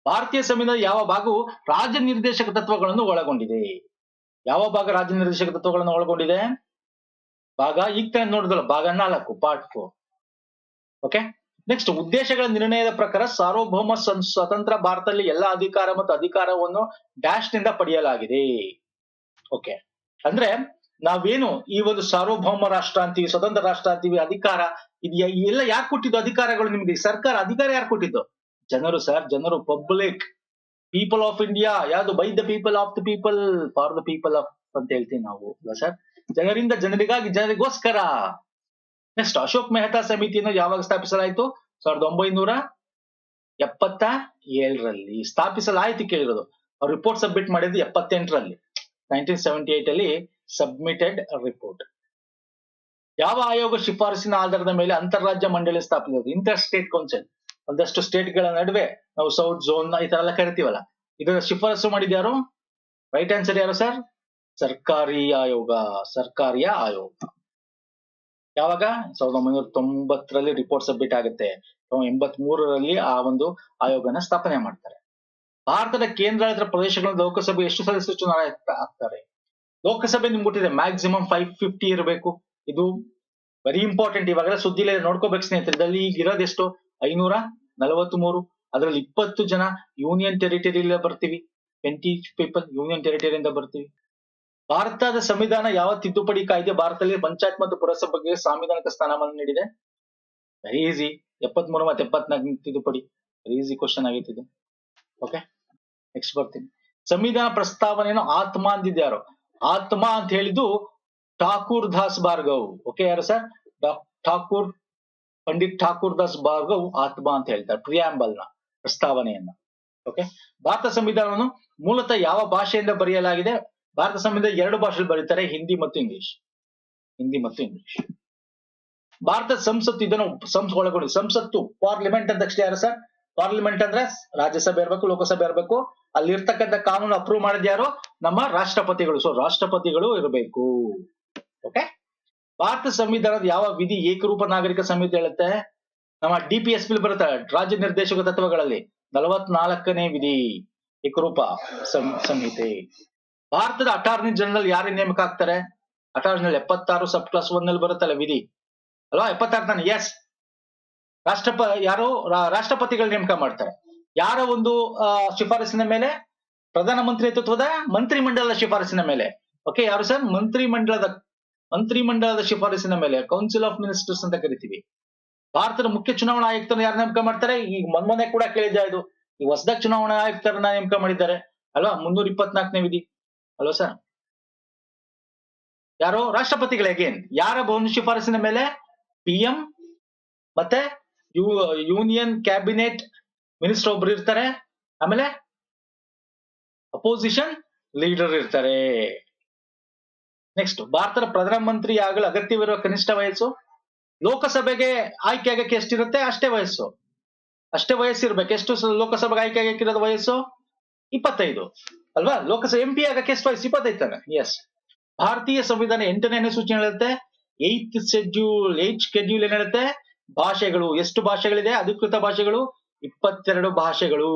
ಭಾರತೀಯ ಸಂವಿಧಾನದ ಯಾವ ಭಾಗವು ರಾಜ್ಯ ನಿರ್ದೇಶಕ ತತ್ವಗಳನ್ನು ಒಳಗೊಂಡಿದೆ? ಯಾವ ಭಾಗ ರಾಜ್ಯ ನಿರ್ದೇಶಕ ತತ್ವಗಳನ್ನು ಒಳಗೊಂಡಿದೆ? ಭಾಗ ಈಗ ತಾನೇ ನೋಡಿದಲ್ಲ, ಭಾಗ 4 ಪಾರ್ಟ್ 4. ಓಕೆ. ನೆಕ್ಸ್ಟ್, ಉದ್ದೇಶಗಳ ನಿರ್ಣಯದ ಪ್ರಕಾರ ಸಾರ್ವಭೌಮ ಸ್ವತಂತ್ರ ಭಾರತದಲ್ಲಿ ಎಲ್ಲ ಅಧಿಕಾರ ಮತ್ತು ಅಧಿಕಾರವನ್ನು ಡ್ಯಾಶ್ ನಿಂದ ಪಡೆಯಲಾಗಿದೆ. ಓಕೆ. ಅಂದ್ರೆ ನಾವೇನು ಈ ಒಂದು ಸಾರ್ವಭೌಮ ರಾಷ್ಟ್ರ ಅಂತೀವಿ, ಸ್ವತಂತ್ರ ರಾಷ್ಟ್ರ ಅಂತೀವಿ, ಅಧಿಕಾರ ಇದು ಎಲ್ಲ ಯಾಕೆ ಕೊಟ್ಟಿದ್ದು? ಅಧಿಕಾರಗಳು ನಿಮ್ಗೆ ಸರ್ಕಾರ ಅಧಿಕಾರ ಯಾರು ಕೊಟ್ಟಿದ್ದು? ಜನರು ಸರ್, ಜನರು, ಪಬ್ಲಿಕ್, ಪೀಪಲ್ ಆಫ್ ಇಂಡಿಯಾ. ಯಾವುದು? By the people, of the people, for the people of ಅಂತ ಹೇಳ್ತೀವಿ ನಾವು ಸರ್. ಜನರಿಂದ, ಜನರಿಗಾಗಿ, ಜನರಿಗೋಸ್ಕರ. ನೆಕ್ಸ್ಟ್, ಅಶೋಕ್ ಮೆಹ್ತಾ ಸಮಿತಿಯನ್ನು ಯಾವಾಗ ಸ್ಥಾಪಿಸಲಾಯಿತು? 1977ರಲ್ಲಿ ಸ್ಥಾಪಿಸಲಾಯಿತು. ಕೇಳಿರೋದು, ಅವ್ರು ರಿಪೋರ್ಟ್ ಸಬ್ಮಿಟ್ ಮಾಡಿದ್ದು 78ರಲ್ಲಿ, 1978 ಅಲ್ಲಿ ಸಬ್ಮಿಟೆಡ್ ರಿಪೋರ್ಟ್. ಯಾವ ಆಯೋಗ ಶಿಫಾರಸಿನ ಆಧಾರದ ಮೇಲೆ ಅಂತಾರಾಜ್ಯ ಮಂಡಳಿ ಸ್ಥಾಪಿಸಿದೆ? Inter state council. ಒಂದಷ್ಟು ಸ್ಟೇಟ್ಗಳ ನಡುವೆ ನಾವು ಸೌತ್ ಝೋನ್ ಈ ತರ ಎಲ್ಲ ಕರಿತೀವಲ್ಲ, ಇದರ ಶಿಫಾರಸು ಮಾಡಿದ್ಯಾರು? ರೈಟ್ ಆನ್ಸರ್ ಯಾರು ಸರ್? ಸರ್ಕಾರಿ ಆಯೋಗ, ಸರ್ಕಾರಿಯ ಆಯೋಗ. ಯಾವಾಗ? 1990ರಲ್ಲಿ ರಿಪೋರ್ಟ್ ಸಬ್ಮಿಟ್ ಆಗುತ್ತೆ. 1983ರಲ್ಲಿ ಆ ಒಂದು ಆಯೋಗನ ಸ್ಥಾಪನೆ ಮಾಡ್ತಾರೆ. ಭಾರತದ ಕೇಂದ್ರಾಡಳಿತ ಪ್ರದೇಶಗಳ ಲೋಕಸಭೆ ಎಷ್ಟು ಸದಸ್ಯರು ಚುನಾವಣೆ ಆಗ್ತಾರೆ? ಲೋಕಸಭೆ ನಿಮ್ಗೆ ಗೊತ್ತಿದೆ, ಮ್ಯಾಕ್ಸಿಮಮ್ 550 ಇರಬೇಕು. ಇದು ವೆರಿ ಇಂಪಾರ್ಟೆಂಟ್. ಇವಾಗೆಲ್ಲ ಸುದ್ದಿಲೇ ನೋಡ್ಕೋಬೇಕು ಸ್ನೇಹಿತರೆ. ಇದರಲ್ಲಿ ಈಗ ಇರೋದೆಷ್ಟು? 543. ಅದರಲ್ಲಿ 20 ಜನ ಯೂನಿಯನ್ ಟೆರಿಟರಿಯಿಂದ ಬರ್ತೀವಿ, 20 ಪೀಪಲ್ ಯೂನಿಯನ್ ಟೆರಿಟರಿಯಿಂದ ಬರ್ತೀವಿ. ಭಾರತದ ಸಂವಿಧಾನ ಯಾವ ತಿದ್ದುಪಡಿ ಕಾಯ್ದೆ ಭಾರತದಲ್ಲಿ ಪಂಚಾಯತ್ ಮತ್ತು ಪುರಸಭೆಗೆ ಸಾಂವಿಧಾನಿಕ ಸ್ಥಾನಮಾನ ನೀಡಿದೆ? ವೆರಿ ಈಸಿ, 73 ಮತ್ತು 74 ತಿದ್ದುಪಡಿ. ವೆರಿ ಈಸಿ ಕ್ವಶನ್ ಆಗಿತ್ತು ಇದು. ಓಕೆ. ನೆಕ್ಸ್ಟ್ ಬರ್ತೀನಿ. ಸಂವಿಧಾನ ಪ್ರಸ್ತಾವನೆಯನ್ನು ಆತ್ಮ ಅಂದಿದ್ಯಾರು? ಆತ್ಮ ಅಂತ ಹೇಳಿದ್ದು ಠಾಕೂರ್ ದಾಸ್ ಭಾರ್ಗವ್. ಓಕೆ, ಯಾರು ಸರ್? ಠಾಕೂರ್, ಪಂಡಿತ್ ಠಾಕೂರ್ ದಾಸ್ ಭಾರ್ಗವ್ ಆತ್ಮ ಅಂತ ಹೇಳ್ತಾರೆ ಪ್ರಿಯಾಂಬಲ್ ನ ಪ್ರಸ್ತಾವನೆಯನ್ನ. ಓಕೆ. ಭಾರತ ಸಂವಿಧಾನವನ್ನು ಮೂಲತಃ ಯಾವ ಭಾಷೆಯಿಂದ ಬರೆಯಲಾಗಿದೆ? ಭಾರತ ಸಂವಿಧಾನ 2 ಭಾಷೆಯಲ್ಲಿ ಬರೀತಾರೆ, ಹಿಂದಿ ಮತ್ತು ಇಂಗ್ಲಿಷ್. ಹಿಂದಿ ಮತ್ತು ಇಂಗ್ಲಿಷ್. ಭಾರತ ಸಂಸತ್ತು ಇದನ್ನು ಒಳಗೊಂಡಿದೆ. ಸಂಸತ್ತು, ಪಾರ್ಲಿಮೆಂಟ್ ಅಂತ ತಕ್ಷಣ ಯಾರು ಸರ್? ಪಾರ್ಲಿಮೆಂಟ್ ಅಂದ್ರೆ ರಾಜ್ಯಸಭೆ ಇರಬೇಕು, ಲೋಕಸಭೆ ಇರಬೇಕು. ಅಲ್ಲಿ ಇರ್ತಕ್ಕಂಥ ಕಾನೂನು ಅಪ್ರೂವ್ ಮಾಡಿದ ಯಾರು? ನಮ್ಮ ರಾಷ್ಟ್ರಪತಿಗಳು. ಸೊ ರಾಷ್ಟ್ರಪತಿಗಳು ಇರಬೇಕು. ಓಕೆ. ಭಾರತ ಸಂವಿಧಾನದ ಯಾವ ವಿಧಿ ಏಕರೂಪ ನಾಗರಿಕ ಸಂಹಿತೆ ಹೇಳುತ್ತೆ? ನಮ್ಮ DPSP ಬರುತ್ತೆ, ರಾಜ್ಯ ನಿರ್ದೇಶಕ ತತ್ವಗಳಲ್ಲಿ 44ನೇ ವಿಧಿ ಏಕರೂಪ ಸಂಹಿತೆ. ಭಾರತದ ಅಟಾರ್ನಿ ಜನರಲ್ ಯಾರಿಗೆ ನೇಮಕ ಆಗ್ತಾರೆ? ಅಟಾರ್ನಿ 76 ಸಬ್ ಕ್ಲಾಸ್ 1 ನಲ್ಲಿ ಬರುತ್ತಲ್ಲ ವಿಧಿ ಅಲ್ವಾ? 76 ತಾನೆ? ಎಸ್. ರಾಷ್ಟ್ರಪತಿಗಳು ನೇಮಕ ಮಾಡ್ತಾರೆ. ಯಾರ ಒಂದು ಶಿಫಾರಸಿನ ಮೇಲೆ? ಪ್ರಧಾನಮಂತ್ರಿ ನೇತೃತ್ವದ ಮಂತ್ರಿಮಂಡಲದ ಶಿಫಾರಸಿನ ಮೇಲೆ. ಓಕೆ, ಯಾರು ಸರ್? ಮಂತ್ರಿಮಂಡಲದ ಶಿಫಾರಸಿನ ಮೇಲೆ, ಕೌನ್ಸಿಲ್ ಆಫ್ ಮಿನಿಸ್ಟರ್ಸ್ ಅಂತ ಕರಿತೀವಿ. ಭಾರತದ ಮುಖ್ಯ ಚುನಾವಣಾ ಆಯುಕ್ತರನ್ನು ಯಾರು ನೇಮಕ ಮಾಡ್ತಾರೆ? ಈಗ ಮೊನ್ನೆ ಕೂಡ ಕೇಳಿದ್ದೆ ಇದು. ಈ ಹೊಸದಾಗಿ ಚುನಾವಣಾ ಆಯುಕ್ತರನ್ನ ನೇಮಕ ಮಾಡಿದ್ದಾರೆ ಅಲ್ವಾ? 324ನೇ ವಿಧಿ ಅಲ್ವಾ ಸರ್? ಯಾರು? ರಾಷ್ಟ್ರಪತಿಗಳು. ಅಗೇನ್ ಯಾರ ಒಂದು ಶಿಫಾರಸಿನ ಮೇಲೆ? PM ಮತ್ತೆ ಯೂನಿಯನ್ ಕ್ಯಾಬಿನೆಟ್ ಮಿನಿಸ್ಟರ್ ಒಬ್ರು ಇರ್ತಾರೆ. ಆಮೇಲೆ ಅಪೋಸಿಷನ್ ಲೀಡರ್ ಇರ್ತಾರೆ. ನೆಕ್ಸ್ಟ್, ಭಾರತದ ಪ್ರಧಾನಮಂತ್ರಿ ಆಗಲು ಅಗತ್ಯವಿರುವ ಕನಿಷ್ಠ ವಯಸ್ಸು ಲೋಕಸಭೆಗೆ ಆಯ್ಕೆ ಆಗಕ್ಕೆ ಎಷ್ಟಿರುತ್ತೆ ಅಷ್ಟೇ ವಯಸ್ಸು. ಅಷ್ಟೇ ವಯಸ್ಸಿರ್ಬೇಕು. ಎಷ್ಟು ಲೋಕಸಭೆಗೆ ಆಯ್ಕೆ ಆಗಕ್ಕಿರೋದು ವಯಸ್ಸು? 25 ಅಲ್ವಾ? ಲೋಕಸಭೆ MP ಆಗಕ್ಕೆ ಎಷ್ಟು ವಯಸ್ಸು? 25 ತಾನೆ. ಎಸ್. ಭಾರತೀಯ ಸಂವಿಧಾನ 8ನೇ ಅನುಸೂಚಿ ಹೇಳುತ್ತೆ, 8th ಶೆಡ್ಯೂಲ್ ಏನ್ ಹೇಳುತ್ತೆ? ಭಾಷೆಗಳು. ಎಷ್ಟು ಭಾಷೆಗಳಿದೆ? ಅಧಿಕೃತ ಭಾಷೆಗಳು 22 ಭಾಷೆಗಳು.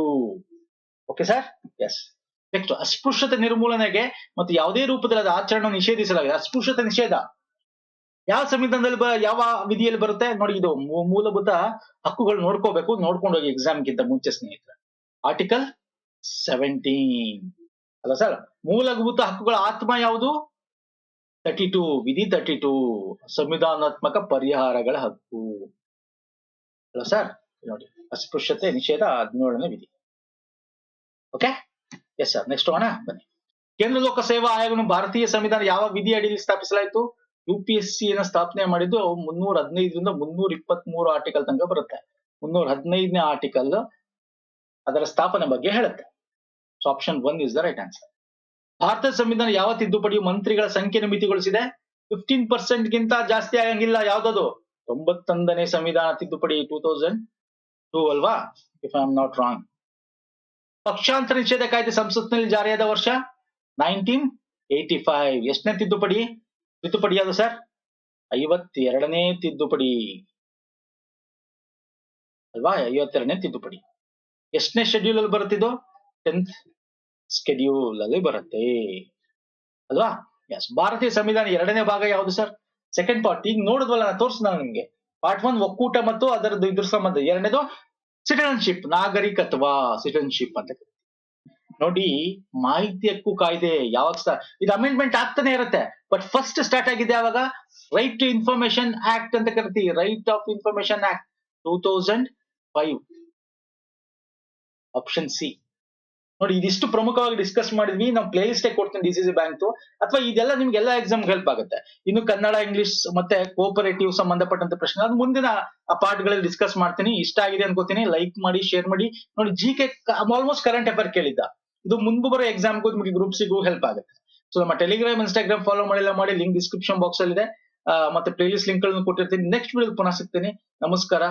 Okay sir? ಎಸ್. ನೆಕ್ಸ್ಟ್, ಅಸ್ಪೃಶ್ಯತೆ ನಿರ್ಮೂಲನೆಗೆ ಮತ್ತು ಯಾವುದೇ ರೂಪದಲ್ಲಿ ಅದ ಆಚರಣೆ ನಿಷೇಧಿಸಲಾಗಿದೆ. ಅಸ್ಪೃಶ್ಯತೆ ನಿಷೇಧ ಯಾವ ಸಂವಿಧಾನದಲ್ಲಿ ಯಾವ ವಿಧಿಯಲ್ಲಿ ಬರುತ್ತೆ ನೋಡಿ? ಇದು ಮೂಲಭೂತ ಹಕ್ಕುಗಳು ನೋಡ್ಕೋಬೇಕು, ನೋಡ್ಕೊಂಡು ಹೋಗಿ ಎಕ್ಸಾಮ್ಗಿಂತ ಮುಂಚೆ ಸ್ನೇಹಿತರೆ. ಆರ್ಟಿಕಲ್ 17 ಅಲ್ಲ ಸರ್? ಮೂಲಭೂತ ಹಕ್ಕುಗಳ ಆತ್ಮ ಯಾವುದು? 32 ವಿಧಿ 32 ಸಂವಿಧಾನಾತ್ಮಕ ಪರಿಹಾರಗಳ ಹಕ್ಕು ಅಲ್ಲ ಸರ್? ನೋಡಿ, ಅಸ್ಪೃಶ್ಯತೆ ನಿಷೇಧ 17ನೇ ವಿಧಿ. Okay, yes sir. ನೆಕ್ಸ್ಟ್ ಹೋಗೋಣ ಬನ್ನಿ. ಕೇಂದ್ರ ಲೋಕ ಸೇವಾ ಆಯೋಗವನ್ನು ಭಾರತೀಯ ಸಂವಿಧಾನ ಯಾವ ವಿಧಿ ಅಡಿಯಲ್ಲಿ ಸ್ಥಾಪಿಸಲಾಯಿತು? UPSC ಯನ್ನು ಸ್ಥಾಪನೆ ಮಾಡಿದ್ದು 315ರಿಂದ 323 ಆರ್ಟಿಕಲ್ ತನಕ ಬರುತ್ತೆ. 315ನೇ ಆರ್ಟಿಕಲ್ ಅದರ ಸ್ಥಾಪನೆ ಬಗ್ಗೆ ಹೇಳುತ್ತೆ. So option 1 is the right answer. ಭಾರತದ ಸಂವಿಧಾನ ಯಾವ ತಿದ್ದುಪಡಿಯು ಮಂತ್ರಿಗಳ ಸಂಖ್ಯೆಯನ್ನು ಮಿತಿಗೊಳಿಸಿದೆ? 15% ಗಿಂತ ಜಾಸ್ತಿ ಆಗಂಗಿಲ್ಲ. ಯಾವ್ದದು? 91ನೇ ಸಂವಿಧಾನ ತಿದ್ದುಪಡಿ 2002 ಅಲ್ವಾ? If I am not wrong. ಪಕ್ಷಾಂತರ ನಿಷೇಧ ಕಾಯ್ದೆ ಸಂಸತ್ನಲ್ಲಿ ಜಾರಿಯಾದ ವರ್ಷ 1985. ಎಷ್ಟನೇ ತಿದ್ದುಪಡಿ ಯಾವುದು ಸರ್? 52ನೇ ತಿದ್ದುಪಡಿ ಅಲ್ವಾ? 52ನೇ ತಿದ್ದುಪಡಿ. ಎಷ್ಟನೇ ಶೆಡ್ಯೂಲ್ ಅಲ್ಲಿ ಬರುತ್ತಿದ್ದು? 10th ಶೆಡ್ಯೂಲ್ ಅಲ್ಲಿ ಬರುತ್ತೆ ಅಲ್ವಾ? ಎಸ್. ಭಾರತೀಯ ಸಂವಿಧಾನ 2ನೇ ಭಾಗ ಯಾವುದು ಸರ್? Second part. ಈಗ ನೋಡಿದ್ವಲ್ಲ, ನಾನು ತೋರಿಸಿದ ನಿಮ್ಗೆ. ಪಾರ್ಟ್ 1 ಒಕ್ಕೂಟ ಮತ್ತು ಅದರದ್ದು ಇದ್ರ ಸಂಬಂಧ. 2ನೇದು ಸಿಟಿಜನ್ಶಿಪ್, ನಾಗರಿಕತ್ವ, ಸಿಟಿಜನ್ಶಿಪ್ ಅಂತ ನೋಡಿ. ಮಾಹಿತಿ ಹಕ್ಕು ಕಾಯ್ದೆ ಯಾವಾಗ ಇದು ಅಮೆಂಡ್ಮೆಂಟ್ ಆಗ್ತಾನೆ ಇರುತ್ತೆ, ಬಟ್ ಫಸ್ಟ್ ಸ್ಟಾರ್ಟ್ ಆಗಿದೆ ಯಾವಾಗ? ರೈಟ್ ಟು ಇನ್ಫಾರ್ಮೇಶನ್ ಆಕ್ಟ್ ಅಂತ ಕರಿತೀವಿ. Right of information act 2005. Option C. ನೋಡಿ, ಇದಿಷ್ಟು ಪ್ರಮುಖವಾಗಿ ಡಿಸ್ಕಸ್ ಮಾಡಿದ್ವಿ. ನಾವು ಪ್ಲೇ ಲಿಸ್ಟ್ ಕೊಡ್ತೀನಿ DCC ಬ್ಯಾಂಕ್, ಅಥವಾ ಇದೆಲ್ಲ ನಿಮ್ಗೆ ಎಲ್ಲ ಎಕ್ಸಾಮ್ ಹೆಲ್ಪ್ ಆಗುತ್ತೆ. ಇನ್ನು ಕನ್ನಡ, ಇಂಗ್ಲಿಷ್ ಮತ್ತೆ ಕೋಪರೇಟಿವ್ ಸಂಬಂಧಪಟ್ಟಂತ ಪ್ರಶ್ನೆ ಅದು ಮುಂದಿನ ಪಾರ್ಟ್ ಗಳಲ್ಲಿ ಡಿಸ್ಕಸ್ ಮಾಡ್ತೀನಿ. ಇಷ್ಟ ಆಗಿದೆ ಅನ್ಕೋತೀನಿ. ಲೈಕ್ ಮಾಡಿ, ಶೇರ್ ಮಾಡಿ. ನೋಡಿ, GK ಆಲ್ಮೋಸ್ಟ್ ಕರೆಂಟ್ ಅಫೇರ್ ಕೇಳಿದ್ದ. ಇದು ಮುಂದೆ ಬರೋ ಎಕ್ಸಾಮ್ಗೂ ನಿಮಗೆ ಗ್ರೂಪ್ಸಿಗೂ ಹೆಲ್ಪ್ ಆಗುತ್ತೆ. ಸೊ ನಮ್ಮ ಟೆಲಿಗ್ರಾಮ್, ಇನ್ಸ್ಟಾಗ್ರಾಮ್ ಫಾಲೋ ಮಾಡಿ. ಲಿಂಕ್ ಡಿಸ್ಕ್ರಿಪ್ಷನ್ ಬಾಕ್ಸ್ ಅಲ್ಲಿ ಇದೆ. ಮತ್ತೆ ಪ್ಲೇ ಲಿಸ್ಟ್ ಲಿಂಕ್ ಗಳನ್ನು ಕೊಟ್ಟಿರ್ತೀನಿ. ನೆಕ್ಸ್ಟ್ ವಿಡಿಯೋ ಪುನಃ ಸಿಗ್ತೀನಿ. ನಮಸ್ಕಾರ.